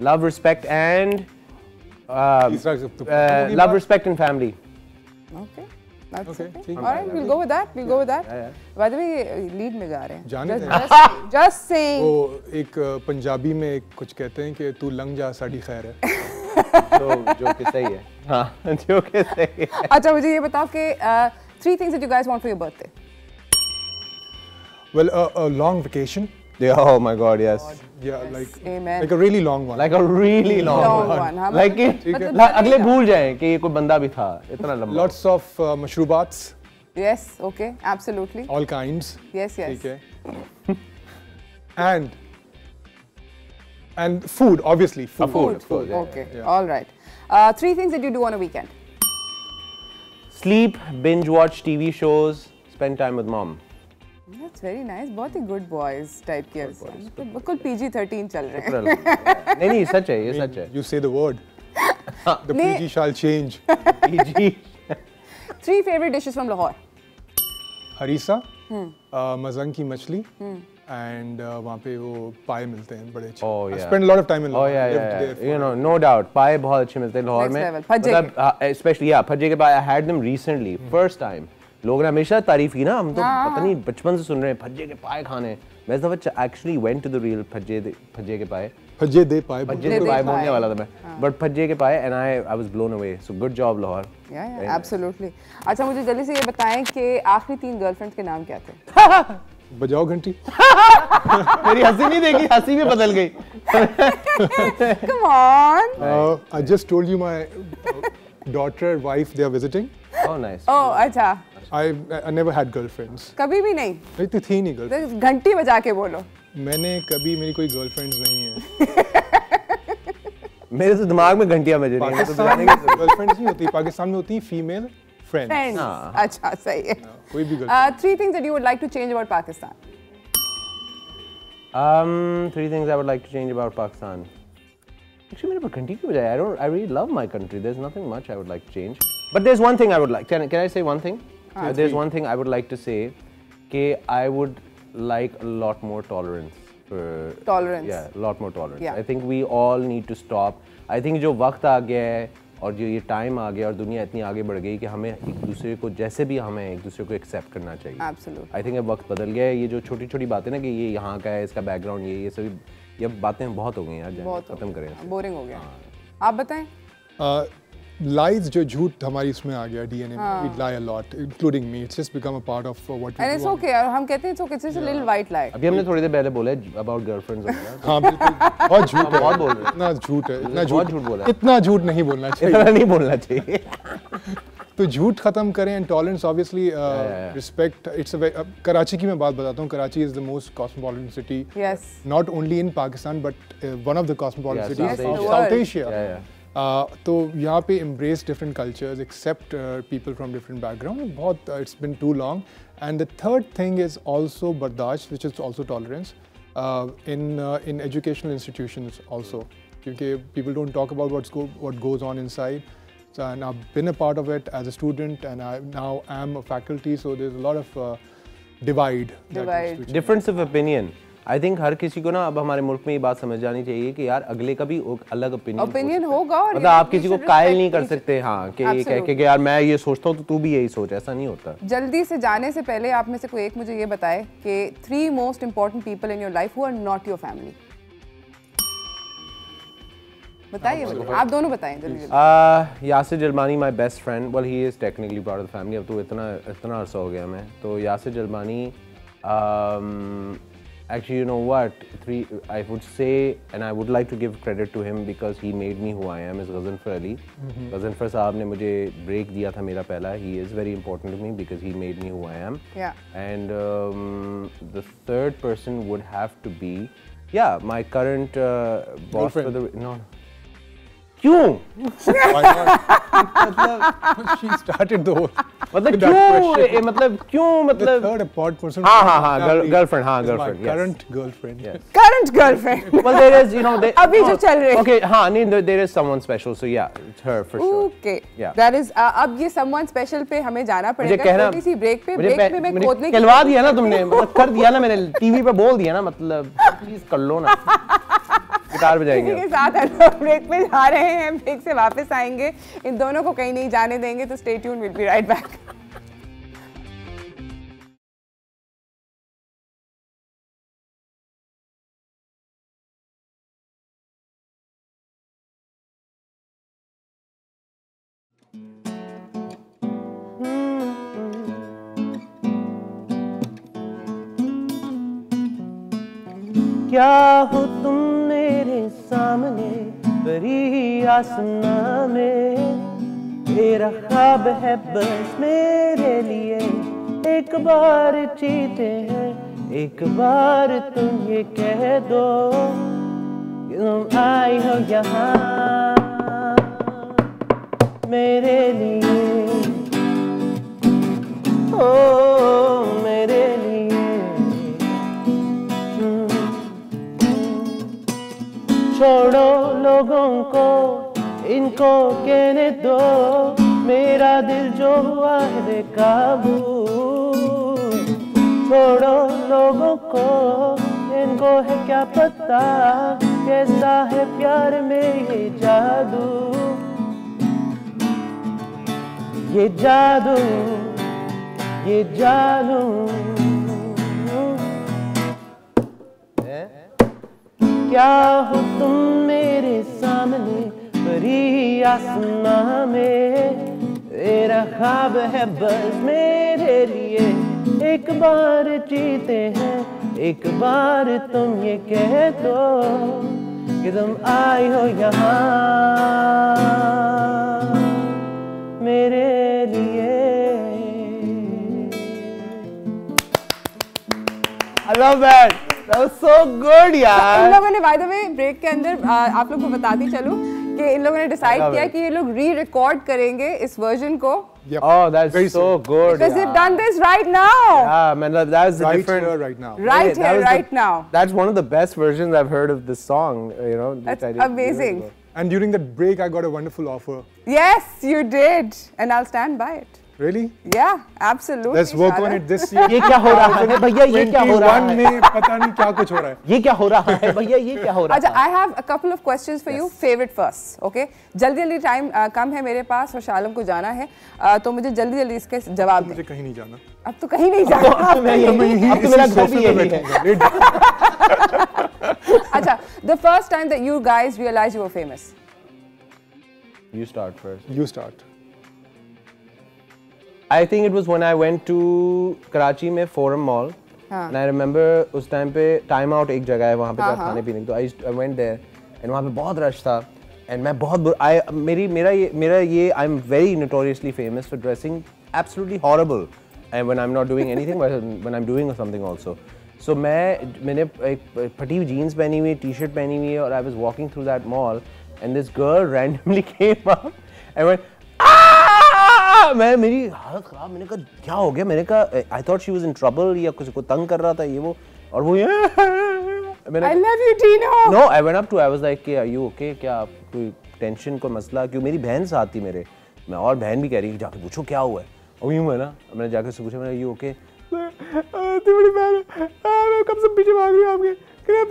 love, respect, and family. Okay. That's Okay. All right, we'll go with that. By the way, lead में जा रहे हैं. जाने दें. Just saying. वो एक पंजाबी में कुछ कहते हैं कि तू लंग जा साड़ी खैर है. जो कि सही है. हाँ, जो कि सही है. अच्छा, मुझे ये बताओ कि 3 things that you guys want for your birthday. Well, a long vacation. Yeah, oh my God, yes. Yeah, like Amen. like a really long one. Like a really long one. हाँ, Like अगले भूल जाएं कि ये कोई बंदा भी था इतना लंबा. Lots of mashrubats. Yes, okay, absolutely. All kinds. Yes. ठीक है. And food, obviously. Food. Yeah. Okay, Yeah. all right. 3 things that you do on a weekend. Sleep, binge watch TV shows, spend time with mom. That's very nice. बहुत ही good boys type के बिल्कुल PG-13 चल रहे हैं. नहीं सच है ये सच है. You say the word. The PG shall change. PG. 3 favorite dishes from Lahore. Harees, Mazang की मछली, and वहाँ पे वो पाए मिलते हैं बड़े अच्छे. Oh, I yeah. spent a lot of time in Lahore. Oh yeah. Lived there for- You know, no doubt. पाए बहुत अच्छे मिलते हैं लाहौर Next में. level. भज्जे मतलब especially भज्जे के पाए. I had them recently, first time. लोगों ने हमेशा तारीफ की ना, हम तो पता नहीं बचपन से सुन रहे हैं भज्जे के पाए खाने. मैं इस दफा actually went to the real भज्जे के पाए. भज्जे दे पाए. भज्जे के पाए बोलने वाला था मैं. But भज्जे के पाए and I was blown away. So good job Lahore. Yeah, absolutely. अच्छा, मुझे जल्दी से ये बताएं कि आखिरी 3 गर्लफ्रेंड्स के नाम क्या थे? बजाओ घंटी. मेरी हंसी नहीं देखी, हंसी भी बदल गई. Come on. I just told you my daughter, wife, they are visiting. Oh nice. Oh, अच्छा. I never had girlfriends. कभी भी नहीं. नहीं तो थी नहीं girlfriend. घंटी बजा के बोलो. मैंने कभी मेरी कोई girlfriends नहीं है. मेरे तो दिमाग में घंटियां बज रही हैं. पाकिस्तान में girlfriends नहीं होती. पाकिस्तान में होती female friends. अच्छा, सही है. कोई भी girlfriend. 3 things that you would like to change about Pakistan. 3 things I would like to change about Pakistan. Actually, मेरे पर घंटी की बजाय I really love my country. There's nothing much I would like to change. But there's one thing I would like. Can I say one thing? There's one thing I would like to say. कि I would like a lot more tolerance. Tolerance. Yeah, a lot more tolerance. Yeah. I think we all need to stop. I think जो वक्त आ गया है और जो ये time आ गया और दुनिया इतनी आगे बढ़ गई कि हमें एक दूसरे को जैसे भी हमें एक दूसरे को एक्सेप्ट करना चाहिए. Absolutely. I think अब वक्त बदल गया है. ये जो छोटी छोटी बातें ना कि ये यहाँ का है, इसका बैकग्राउंड ये सभी ये बातें बहुत हो गई हैं यार. खत्म करें. बोरिंग हो गया. आप बताएं. Lies जो झूठ हमारी इसमें आ गया DNA में. We lie a lot, including me. It's just become a part of what we And do. it's okay. हम कहते हैं it's okay. It's just a little white lie. अभी हमने थोड़ी देर पहले बोला about girlfriends वगैरह. हाँ बिल्कुल. बहुत झूठ है. बहुत बोल रहे हैं. इतना झूठ है. इतना बहुत झूठ बोला है. इतना झूठ नहीं बोलना चाहिए. इतना नहीं बोलना चाहिए. तो झूठ खत्म करें and tolerance obviously respect. It's a Karachi की मैं बात बताता हूँ. Karachi is the most cosmopolitan city. Yes. Not only in Pakistan but one of the cosmopolitan cities of Asia. South Asia. Yeah. तो यहाँ पे embrace different cultures, accept people from different backgrounds. बहुत it's been too long. And the third thing is also bardasht, which is also tolerance in educational institutions also. क्योंकि people don't talk about what goes on inside. So, and I've been a part of it as a student, and I now am a faculty. So there's a lot of divide. Difference of opinion. I think हर किसी को ना अब हमारे मुल्क में ये बात समझ जानी चाहिए कि यार अगले का भी अलग ओपिनियन होगा और मतलब आप किसी को कायल नहीं कर सकते. हाँ कि ये कह के यार मैं ये सोचता हूँ तो तू भी यही सोच. ऐसा नहीं होता. जल्दी से जाने से पहले आप में से कोई एक मुझे ये बताए कि 3 most important people in your life who are not your family. बताइए. आप दोनों बताएं जल्दी. Yasir जलमानी my best friend. Well, he is technically part of the family. अब तो इतना अरसा हो गया मैं. तो Yasir जलमानी Actually, you know what? I would say, and I would like to give credit to him because he made me who I am. Is Ghazanfar Ali. Ghazanfar साहब ने मुझे break दिया था मेरा पहला. He is very important to me because he made me who I am. Yeah. And the third person would have to be, yeah, my current boss for the no. क्यों? She started the whole. मतलब क्यों? मतलब क्यों? मतलब. The third important person. हाँ, girlfriend, हाँ, girlfriend. Yes. Current girlfriend. Yes. Current girlfriend. Well, there is, you know, अभी जो चल रही है. Okay, हाँ, नहीं, there is someone special, so yeah, it's her for sure. Okay. Yeah. That is, अब ये someone special पे हमें जाना पड़ेगा. छोटी सी break पे मैं खोदने. कहलवा दिया ना तुमने, मतलब कर दिया ना मैंने, टीवी पे बोल दिया ना, मतलब प्लीज कर लो ना. गिटार बजाएंगे. इसी के साथ हम लोग ब्रेक पे जा रहे हैं. ब्रेक से वापस आएंगे. इन दोनों को कहीं नहीं जाने देंगे, तो stay tuned, we'll be right back. क्या हो तुम मेरे सामने परी आसमां में, तेरा ख्वाब है बस मेरे लिए. एक बार जीते हैं, एक बार तुम ये कह दो कि तुम आई हो यहाँ मेरे लिए. ओ मेरे लिए. छोड़ो लोगों को, इनको कहने दो, मेरा दिल जो हुआ है बेकाबू. छोड़ो लोगों को, इनको है क्या पता कैसा है प्यार में ये जादू. ये जादू, ये जादू. क्या हो तुम मेरे सामने परी आसमां में, तेरा ख्वाब है बस मेरे लिए. एक बार जीते हैं, एक बार तुम ये कह दो कि तुम आई हो यहाँ मेरे लिए. I love that. That was so good, यार. इन लोगों ने by the way ब्रेक के अंदर आप लोग को बताती चलूं कि इन लोगों ने डिसाइड किया कि ये लोग री-रिकॉर्ड करेंगे इस वर्जन को. Yep. Oh, that's Very so good. Because they've done this right now. Yeah, man, that's the Right different. here, right now. Right That here, was right now. That's one of the best versions I've heard of this song. You know, which That's I did amazing. years ago. And during that break, I got a wonderful offer. Yes, you did, and I'll stand by it. Really? Yeah, absolutely. Let's work on it this year. ये क्या हो रहा है भैया? ये क्या हो रहा 21 है? में पता नहीं क्या कुछ हो रहा है. ये क्या हो रहा है भैया? ये क्या हो रहा अच्छा, है? I have a couple of questions for you. Favorite first, okay? जल्दी टाइम कम है मेरे पास और शालम को जाना है, तो मुझे जल्दी इसके जवाब दें. मुझे कहीं नहीं जाना. अब तो कहीं नहीं जाना. अब तो मेरा घर भी यही है. अच्छा, the first time that you guys realized you were famous. You start first. You start. I think it was when I went to Karachi में Forum Mall. And I remember उस टाइम पे Time Out एक जगह है वहाँ पे खाने पीने की, तो I went there and वहाँ पे बहुत रश था and मैं बहुत मेरा ये I'm very notoriously famous for dressing absolutely horrible and when I'm not doing anything when I'm doing something also. So मैंने एक फटी हुई jeans पहनी हुई, t-shirt पहनी हुई और I was walking through that mall and this girl randomly came up and went मेरी हालत खराब. मैंने कहा क्या हो गया? मैंने कहा I thought she was in trouble या कुछ को तंग कर रहा था ये वो, और वो I love you, Tino. No, I went up to her. I was like, are you okay? क्या कोई टेंशन कोई मसला? क्यों मेरी बहन साथ थी मेरे, मैं और बहन भी कह रही जाके पूछो क्या हुआ है. और यूँ है ना, मैंने जाके उससे पूछा, मैंने you okay? तुम्हारी बहन मैं कब से पीछे भाग रही हूँ आपके,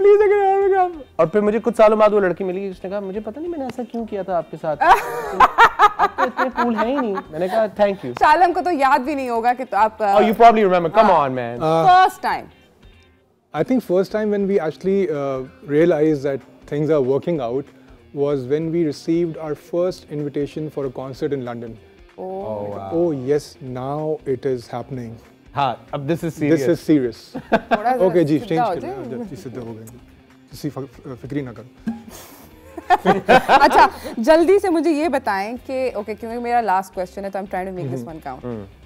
प्लीज अगर. और फिर मुझे कुछ सालों बाद वो लड़की मिली, उसने कहा मुझे पता नहीं मैंने ऐसा क्यों किया था आपके साथ. आप तो इतने कूल हैं ही नहीं. मैंने कहा थैंक यू. शालम को तो याद भी नहीं होगा कि तो आप. Oh, you probably remember. Come on, man. First time. I think first time when we actually realized that things are working out was when we received our first invitation for a concert in London. Oh. Oh yes, now it is happening. हाँ, अब this is serious. This is serious. Okay जी, सीधा हो change जाए। कर जी, सीधे हो गए। किसी फिक्री ना करो। अच्छा, जल्दी से मुझे ये बताएं कि ओके, क्योंकि मेरा लास्ट क्वेश्चन है तो I am trying to make this one count.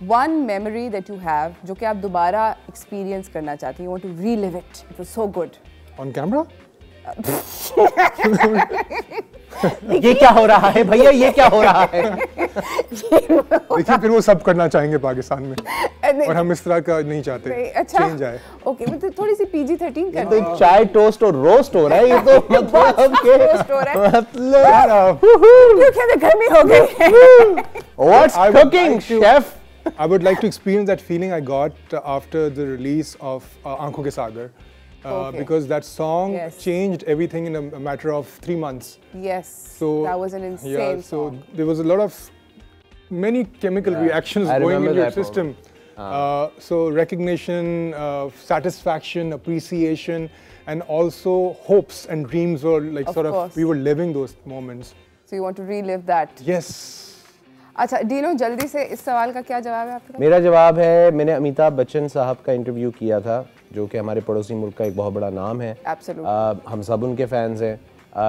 One memory that you have जो कि आप दोबारा एक्सपीरियंस करना चाहती हैं, you want to relive it, it was so good. On camera? ये क्या हो रहा है भैया, ये क्या हो रहा है? देखिए फिर वो सब करना चाहेंगे पाकिस्तान में, और हम इस तरह का नहीं चाहते। अच्छा, चेंज आए। ओके, मतलब थोड़ी सी PG-13 कर तो एक चाय टोस्ट और रोस्ट हो रहा है ये तो, मतलब रोस्ट हो रहा है, मतलब क्योंकि गर्मी हो गई है। What's cooking, chef? I would like to experience that feeling I got after the release of Aankhon Ke Sagar. Okay. Because that song Yes. changed everything in a matter of 3 months. Yes, So that was an insane yeah, so song. there was a lot of many chemical reactions I going remember in your that system. So recognition, satisfaction, appreciation, and also hopes and dreams were like Of course. we were living those moments. So you want to relive that. Yes. अच्छा Dino, जल्दी से इस सवाल का क्या जवाब है आपका? मेरा जवाब है, मैंने अमिताभ बच्चन साहब का इंटरव्यू किया था, जो कि हमारे पड़ोसी मुल्क का एक बहुत बड़ा नाम है। Absolutely. हम सब उनके फैंस हैं।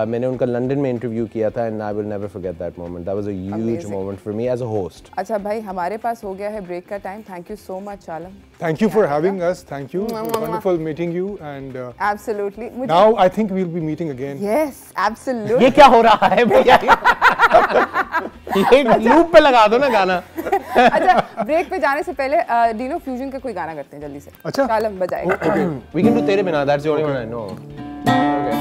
मैंने उनका लंदन में इंटरव्यू किया था, and I will never forget that moment. That was a huge moment for me as a host. अच्छा भाई, हमारे पास हो गया है ब्रेक का time. Thank you so much Alam. Thank you for having us. Thank you. Wonderful meeting you. And Absolutely. now I think we'll be meeting again. Yes, absolutely. ये क्या हो रहा है भैया? ये लूप पे लगा दो ना गाना। अच्छा, ब्रेक पे जाने से पहले डीनो फ्यूजन का कोई गाना करते हैं जल्दी से। अच्छा। आलम बजाएगा। We can do तेरे बिना, that's the only one I know. Okay.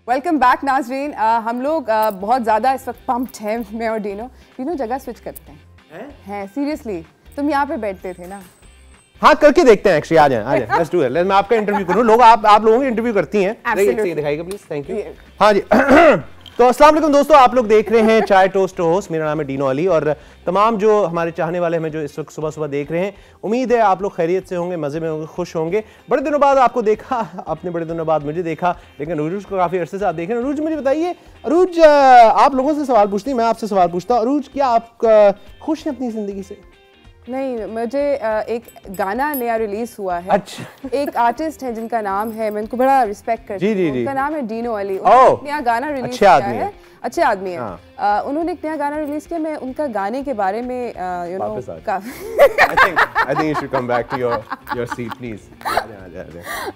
Welcome back नाजरीन। हम लोग बहुत ज़्यादा इस वक्त पम्प्ड हैं, मैं और डीनो। डीनो, जगह स्विच करते हैं सीरियसली, तुम यहाँ पे बैठते थे ना? हाँ, करके देखते हैं एक्चुअली। आ जाए लेट्स डू इट। मैं आपका इंटरव्यू करूँ, लोग आप लोगों की इंटरव्यू करती हैं। दिखाइएगा प्लीज। Thank you. हाँ जी। तो अस्सलाम वालेकुम दोस्तों, आप लोग देख रहे हैं चाय टोस्ट होस्ट। मेरा नाम है डीनो अली, और तमाम जो हमारे चाहने वाले हमें जो इस वक्त सुबह सुबह देख रहे हैं, उम्मीद है आप लोग खैरियत से होंगे, मजे में होंगे, खुश होंगे। बड़े दिनों बाद आपको देखा, आपने बड़े दिनों बाद मुझे देखा, लेकिन अरूज को काफी अरसे से आप देख रहे हैं। अरूज, मुझे बताइए, अरूज आप लोगों से सवाल पूछती, मैं आपसे सवाल पूछता हूँ। अरूज, क्या आप खुश हैं अपनी जिंदगी से? नहीं, मुझे एक गाना नया रिलीज हुआ है। अच्छा। एक आर्टिस्ट है जिनका नाम है, मैं उनको बड़ा रिस्पेक्ट करती हूँ, उनका नाम है डीनो अली। नया गाना रिलीज किया है, अच्छे आदमी है। उन्होंने एक नया गाना रिलीज किया। मैं उनका गाने के बारे में you know I think you should come back to your seat, please.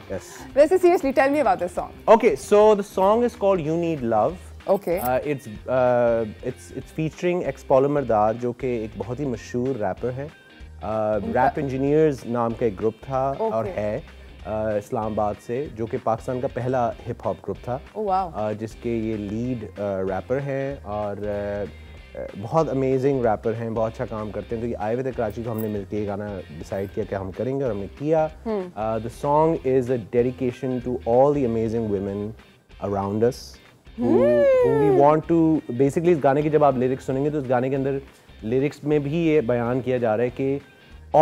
Yes. वैसे seriously, tell me about this song. Okay, so the song is called You Need Love. Okay. It's featuring X-Polymer Dar, जो कि एक बहुत ही मशहूर wrapper है। Rap engineers नाम का एक ग्रुप था और है इस्लामाबाद से, जो कि पाकिस्तान का पहला हिप हॉप ग्रुप था। जिसके ये लीड रैपर हैं और बहुत अमेजिंग रैपर हैं, बहुत अच्छा काम करते हैं। तो ये आए हुए थे कराची, तो हमने मिलकर ये गाना डिसाइड किया कि हम करेंगे, और हमने किया। The song is a dedication to all the amazing women around us who we want to basically। इस गाने की जब आप लिरिक्स सुनेंगे तो इस गाने के अंदर लिरिक्स में भी ये बयान किया जा रहा है कि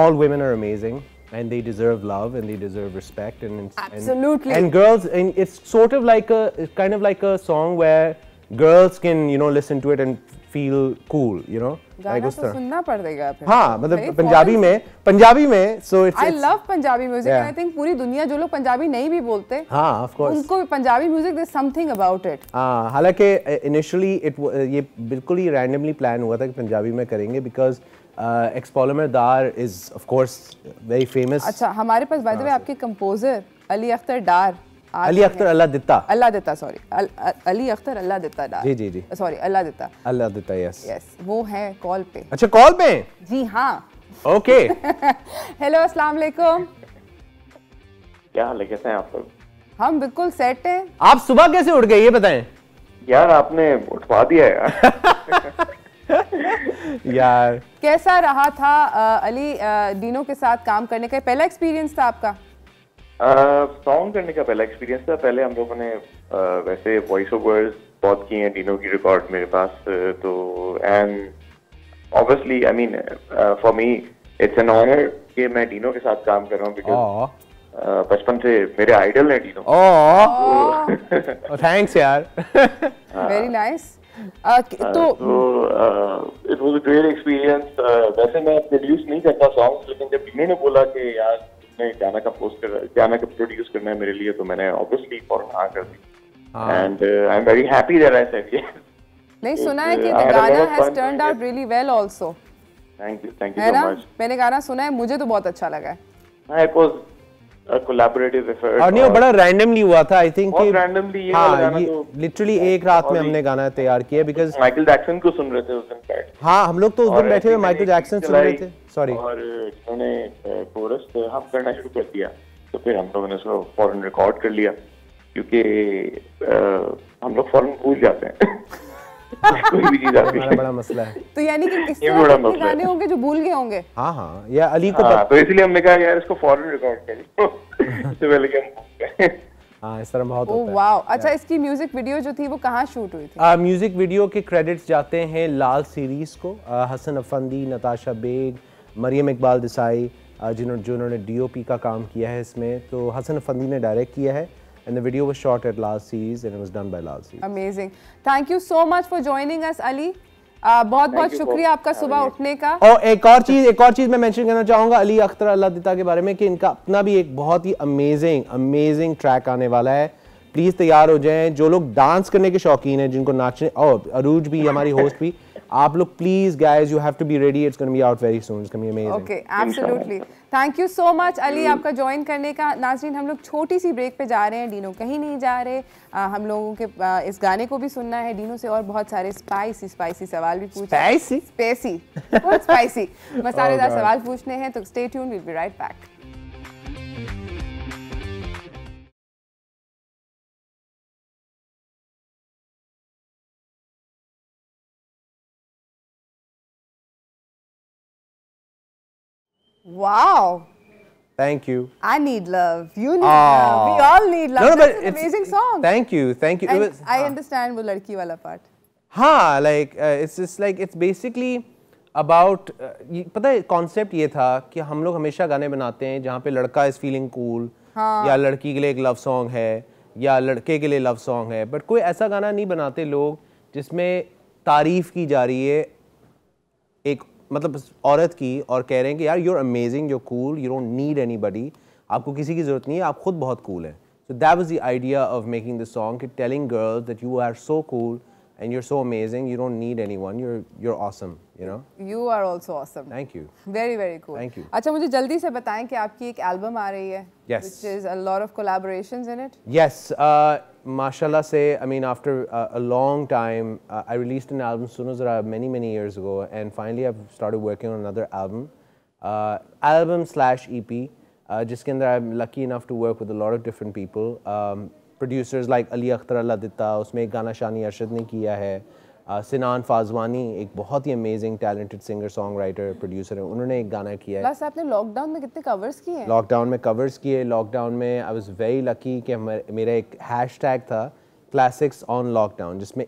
all women are amazing and they deserve love and they deserve respect absolutely and girls, and it's sort of like a kind of like a song where girls can, you know, listen to it and feel cool, you know, like उस तरह। सुनना पड़ेगा फिर। हाँ, मतलब पंजाबी में so it's I love Punjabi music and I think पूरी दुनिया, जो लोग पंजाबी नहीं भी बोलते, हाँ of course, उनको Punjabi music there's something about it। हाँ, हालांकि initially ये बिल्कुल ही randomly plan हुआ था कि पंजाबी में करेंगे, because Ex-Polymer Dar is of course very famous. अच्छा, हमारे पास by the way आपके कंपोजर अली अख्तर डार, अली अख्तर अल्लाह दित्ता सॉरी, अली अख्तर अल्लाह दित्ता डार, जी सॉरी अल्लाह दित्ता, यस वो है कॉल पे। अच्छा, कॉल पे? जी हाँ। ओके। हेलो, अस्सलाम वालेकुम। क्या हाल है, कैसे हैं आप लोग? हम बिल्कुल सेट हैं। आप सुबह कैसे उठ गए ये बताएं? यार आपने उठवा दिया यार। यार कैसा रहा था अली डीनो के साथ काम करने का? पहला एक्सपीरियंस था आपका? सॉन्ग करने का पहला एक्सपीरियंस था। पहले हम लोगों ने वैसे वॉइस ओवर्स बहुत किए हैं, डीनो की रिकॉर्ड मेरे पास, तो and obviously I mean for me it's an honour कि मैं डीनो के साथ काम कर रहा हूँ, बिकॉज बचपन से मेरे आइडल है डीनो। थैंक्स यार। Very nice. तो it was a great experience. वैसे मैं प्रोड्यूस नहीं करता सॉन्ग्स, लेकिन जब डीनो ने बोला कि यार तुमने गाना का प्रोड्यूस करना है मेरे लिए, तो मैंने ऑब्वियसली फौरन हाँ कर दी। And I am very happy that I said yes. नहीं, सुना है कि द गाना has turned out really well also. Thank you so much. मैंने गाना सुना है, मुझे तो बहुत अच्छा लगा है। It was a collaborative effort। और नहीं, वो बड़ा रैंडमली हुआ था, आई थिंक कि रैंडमली ये गाना तो लिटरली एक रात में हमने गाना तैयार किया, बिकॉज़ माइकल जैक्सन को सुन रहे थे उस दिन बैठ। हाँ, हम लोग तो उस दिन बैठे हुए माइकल जैक्सन सुन रहे थे। सॉरी। और उन्होंने कोरस हम करना शुरू कर दिया, तो फिर हम लोगों ने उसको फौरन रिकॉर्ड कर लिया, क्योंकि हम लोग फौरन भूल जाते हैं कोई भी चीज आती है। बड़ा मसला है। तो यानी कि किस तरह के गाने होंगे जो भूल गए होंगे? हाँ, या अली को तो इसलिए हमने कहा यार इसको फौरन रिकॉर्ड करिए, इससे पहले कि हम हाँ, इस तरह बहुत होता है। वाओ। अच्छा, इसकी म्यूजिक वीडियो जो थी वो कहाँ शूट हुई थी? म्यूजिक वीडियो के क्रेडिट्स जाते हैं लाल सीरीज को, हसन अफंदी, नताशा बेग, मरियम इकबाल देसाई, जिन्होंने डीओपी का काम किया है इसमें। तो हसन अफंदी ने डायरेक्ट किया है, and the video was shot at Lal Series and it was done by Lal Series. Amazing. Thank you so much for joining us, Ali. बहुत शुक्रिया आपका सुबह उठने का। और एक और चीज मैं मेंशन करना चाहूंगा अली अख्तर अल्लाह दित्ता के बारे में, कि इनका अपना भी एक बहुत ही अमेजिंग ट्रैक आने वाला है। प्लीज तैयार हो जाएं, जो लोग डांस करने के शौकीन हैं, जिनको नाचने, और अरूज भी हमारी होस्ट भी, आप लोग please guys you have to be ready, it's gonna be out very soon, it's gonna be amazing. Okay, absolutely. Thank you so much Ali आपका ज्वाइन करने का। नाज़रीन, हम लोग छोटी सी ब्रेक पे जा रहे हैं, डीनो कहीं नहीं जा रहे। हम लोगों के इस गाने को भी सुनना है डीनो से, और बहुत सारे स्पाइसी सवाल भी पूछने, स्पाइसी मसालेदार सवाल पूछने हैं। तो stay tuned, we will be right back. Wow. Thank you. I need love. You need love. We all need love. No, but it's an amazing song. Thank you. And I understand वो लड़की वाला part. हाँ, like it's just like it's basically about पता है concept ये था कि हम लोग हमेशा गाने बनाते हैं जहाँ पे लड़का is feeling cool, या लड़की के लिए एक love song है, या लड़के के लिए love song है, but कोई ऐसा गाना नहीं बनाते लोग जिसमें तारीफ की जा रही है एक मतलब औरत की, और कह रहे हैं कि यार you're amazing, you're cool, you don't need anybody, आपको किसी की ज़रूरत नहीं है, आप खुद बहुत cool हैं। So that was the idea of making the song, telling girls that you are so cool and you're so amazing, you don't need anyone, you're awesome, you know? You are also awesome. Thank you. Very, very cool. Thank you. अच्छा, मुझे जल्दी से बताएं कि आपकी एक album आ रही है, Yes. which is a lot of collaborations in it. Yes, mashallah say, I mean after a long time, I released an album Suno Zara many years ago, and finally I've started working on another album, album/EP, जिसके अंदर I'm lucky enough to work with a lot of different people, producers like Ali Akhtar Allah Ditta, उसमें एक गाना शानी अरशद ने किया है, सिनान फाजवानी एक बहुत ही amazing talented singer songwriter producer है, उन्होंने एक गाना किया है। प्लस आपने लॉकडाउन में कितने कवर्स किए हैं? लॉकडाउन में कवर्स किए। लॉकडाउन में आई वाज वेरी लकी कि मेरा एक हैशटैग था क्लासिक्स ऑन लॉकडाउन, जिसमें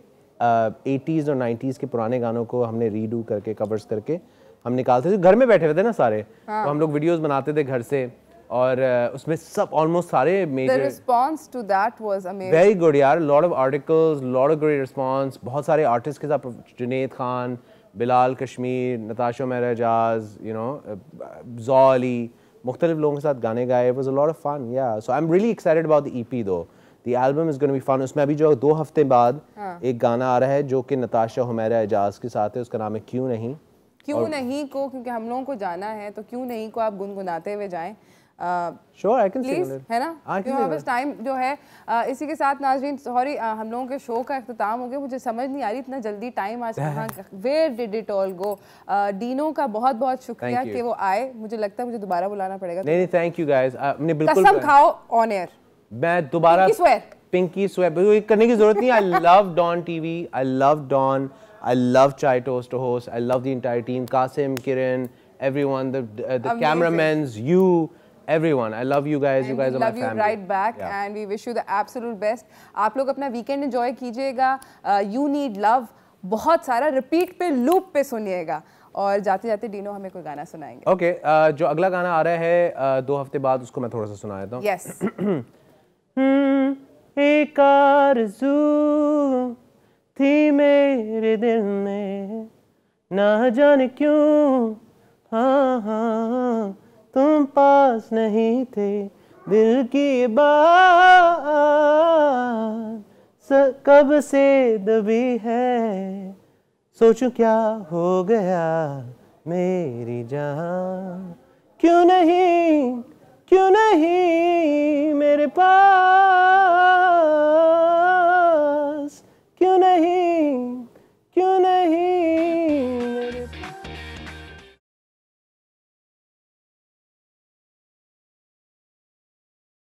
80s और 90s के पुराने गानों को हमने रीडू करके कवर्स करके हम निकालते थे। घर में बैठे हुए थे ना सारे, तो हम लोग वीडियोस बनाते थे घर से, और उसमें सब ऑलमोस्ट सारे major. The response to that was amazing. Very good यार, lot of articles, lot of great response। बहुत सारे आर्टिस्ट के साथ, जुनैद खान, बिलाल कश्मीर, नताशा मेहराजाज, you know, ज़ौ अली, मुख्तलिफ लोगों के साथ गाने गाए। It was a lot of fun, yeah. So I'm really excited about the EP though. The album is going to be fun. उसमें अभी जो 2 हफ्ते बाद एक गाना आ रहा है जो कि नताशा हुमैरा एजाज के साथ है, उसका नाम है क्यों नहीं। क्यों नहीं को, क्योंकि हम लोगों को जाना है तो क्यों नहीं को आप गुनगुनाते हुए जाएं। Sure, I can प्लीज, है ना, क्योंकि बस टाइम जो है इसी के साथ नाज़रीन सॉरी हम लोगों के शो का इख्तिताम हो गया। मुझे समझ नहीं आ रही इतना जल्दी टाइम आज कहाँ, where did it all go. Dino का बहुत बहुत शुक्रिया कि वो आए, मुझे लगता है मुझे दोबारा बुलाना पड़ेगा। नहीं थैंक यू गाइस, आपने बिल्कुल कसम खाओ ऑन एयर मैं दोबारा पिंकी स्वेयर करने की जरूरत नहीं। I love Dawn TV, I love Dawn, I love Chai Toast to host. I love the entire team. Qasim, Kiran, everyone, the cameramans, you, everyone. I love you guys. You guys are my family. Love you right back, and we wish you the absolute best. आप लोग अपना weekend enjoy कीजिएगा. You need love. बहुत सारा repeat पे loop पे सुनिएगा. और जाते जाते डीनो हमें कोई गाना सुनाएंगे. Okay, जो अगला गाना आ रहा है 2 हफ्ते बाद, उसको मैं थोड़ा सा सुना देता हूँ. Yes. एक आरज़ू थी मेरे दिल में, ना जाने क्यों, हाँ हाँ तुम पास नहीं थे, दिल की बात कब से दबी है, सोचूं क्या हो गया मेरी जान, क्यों नहीं मेरे पास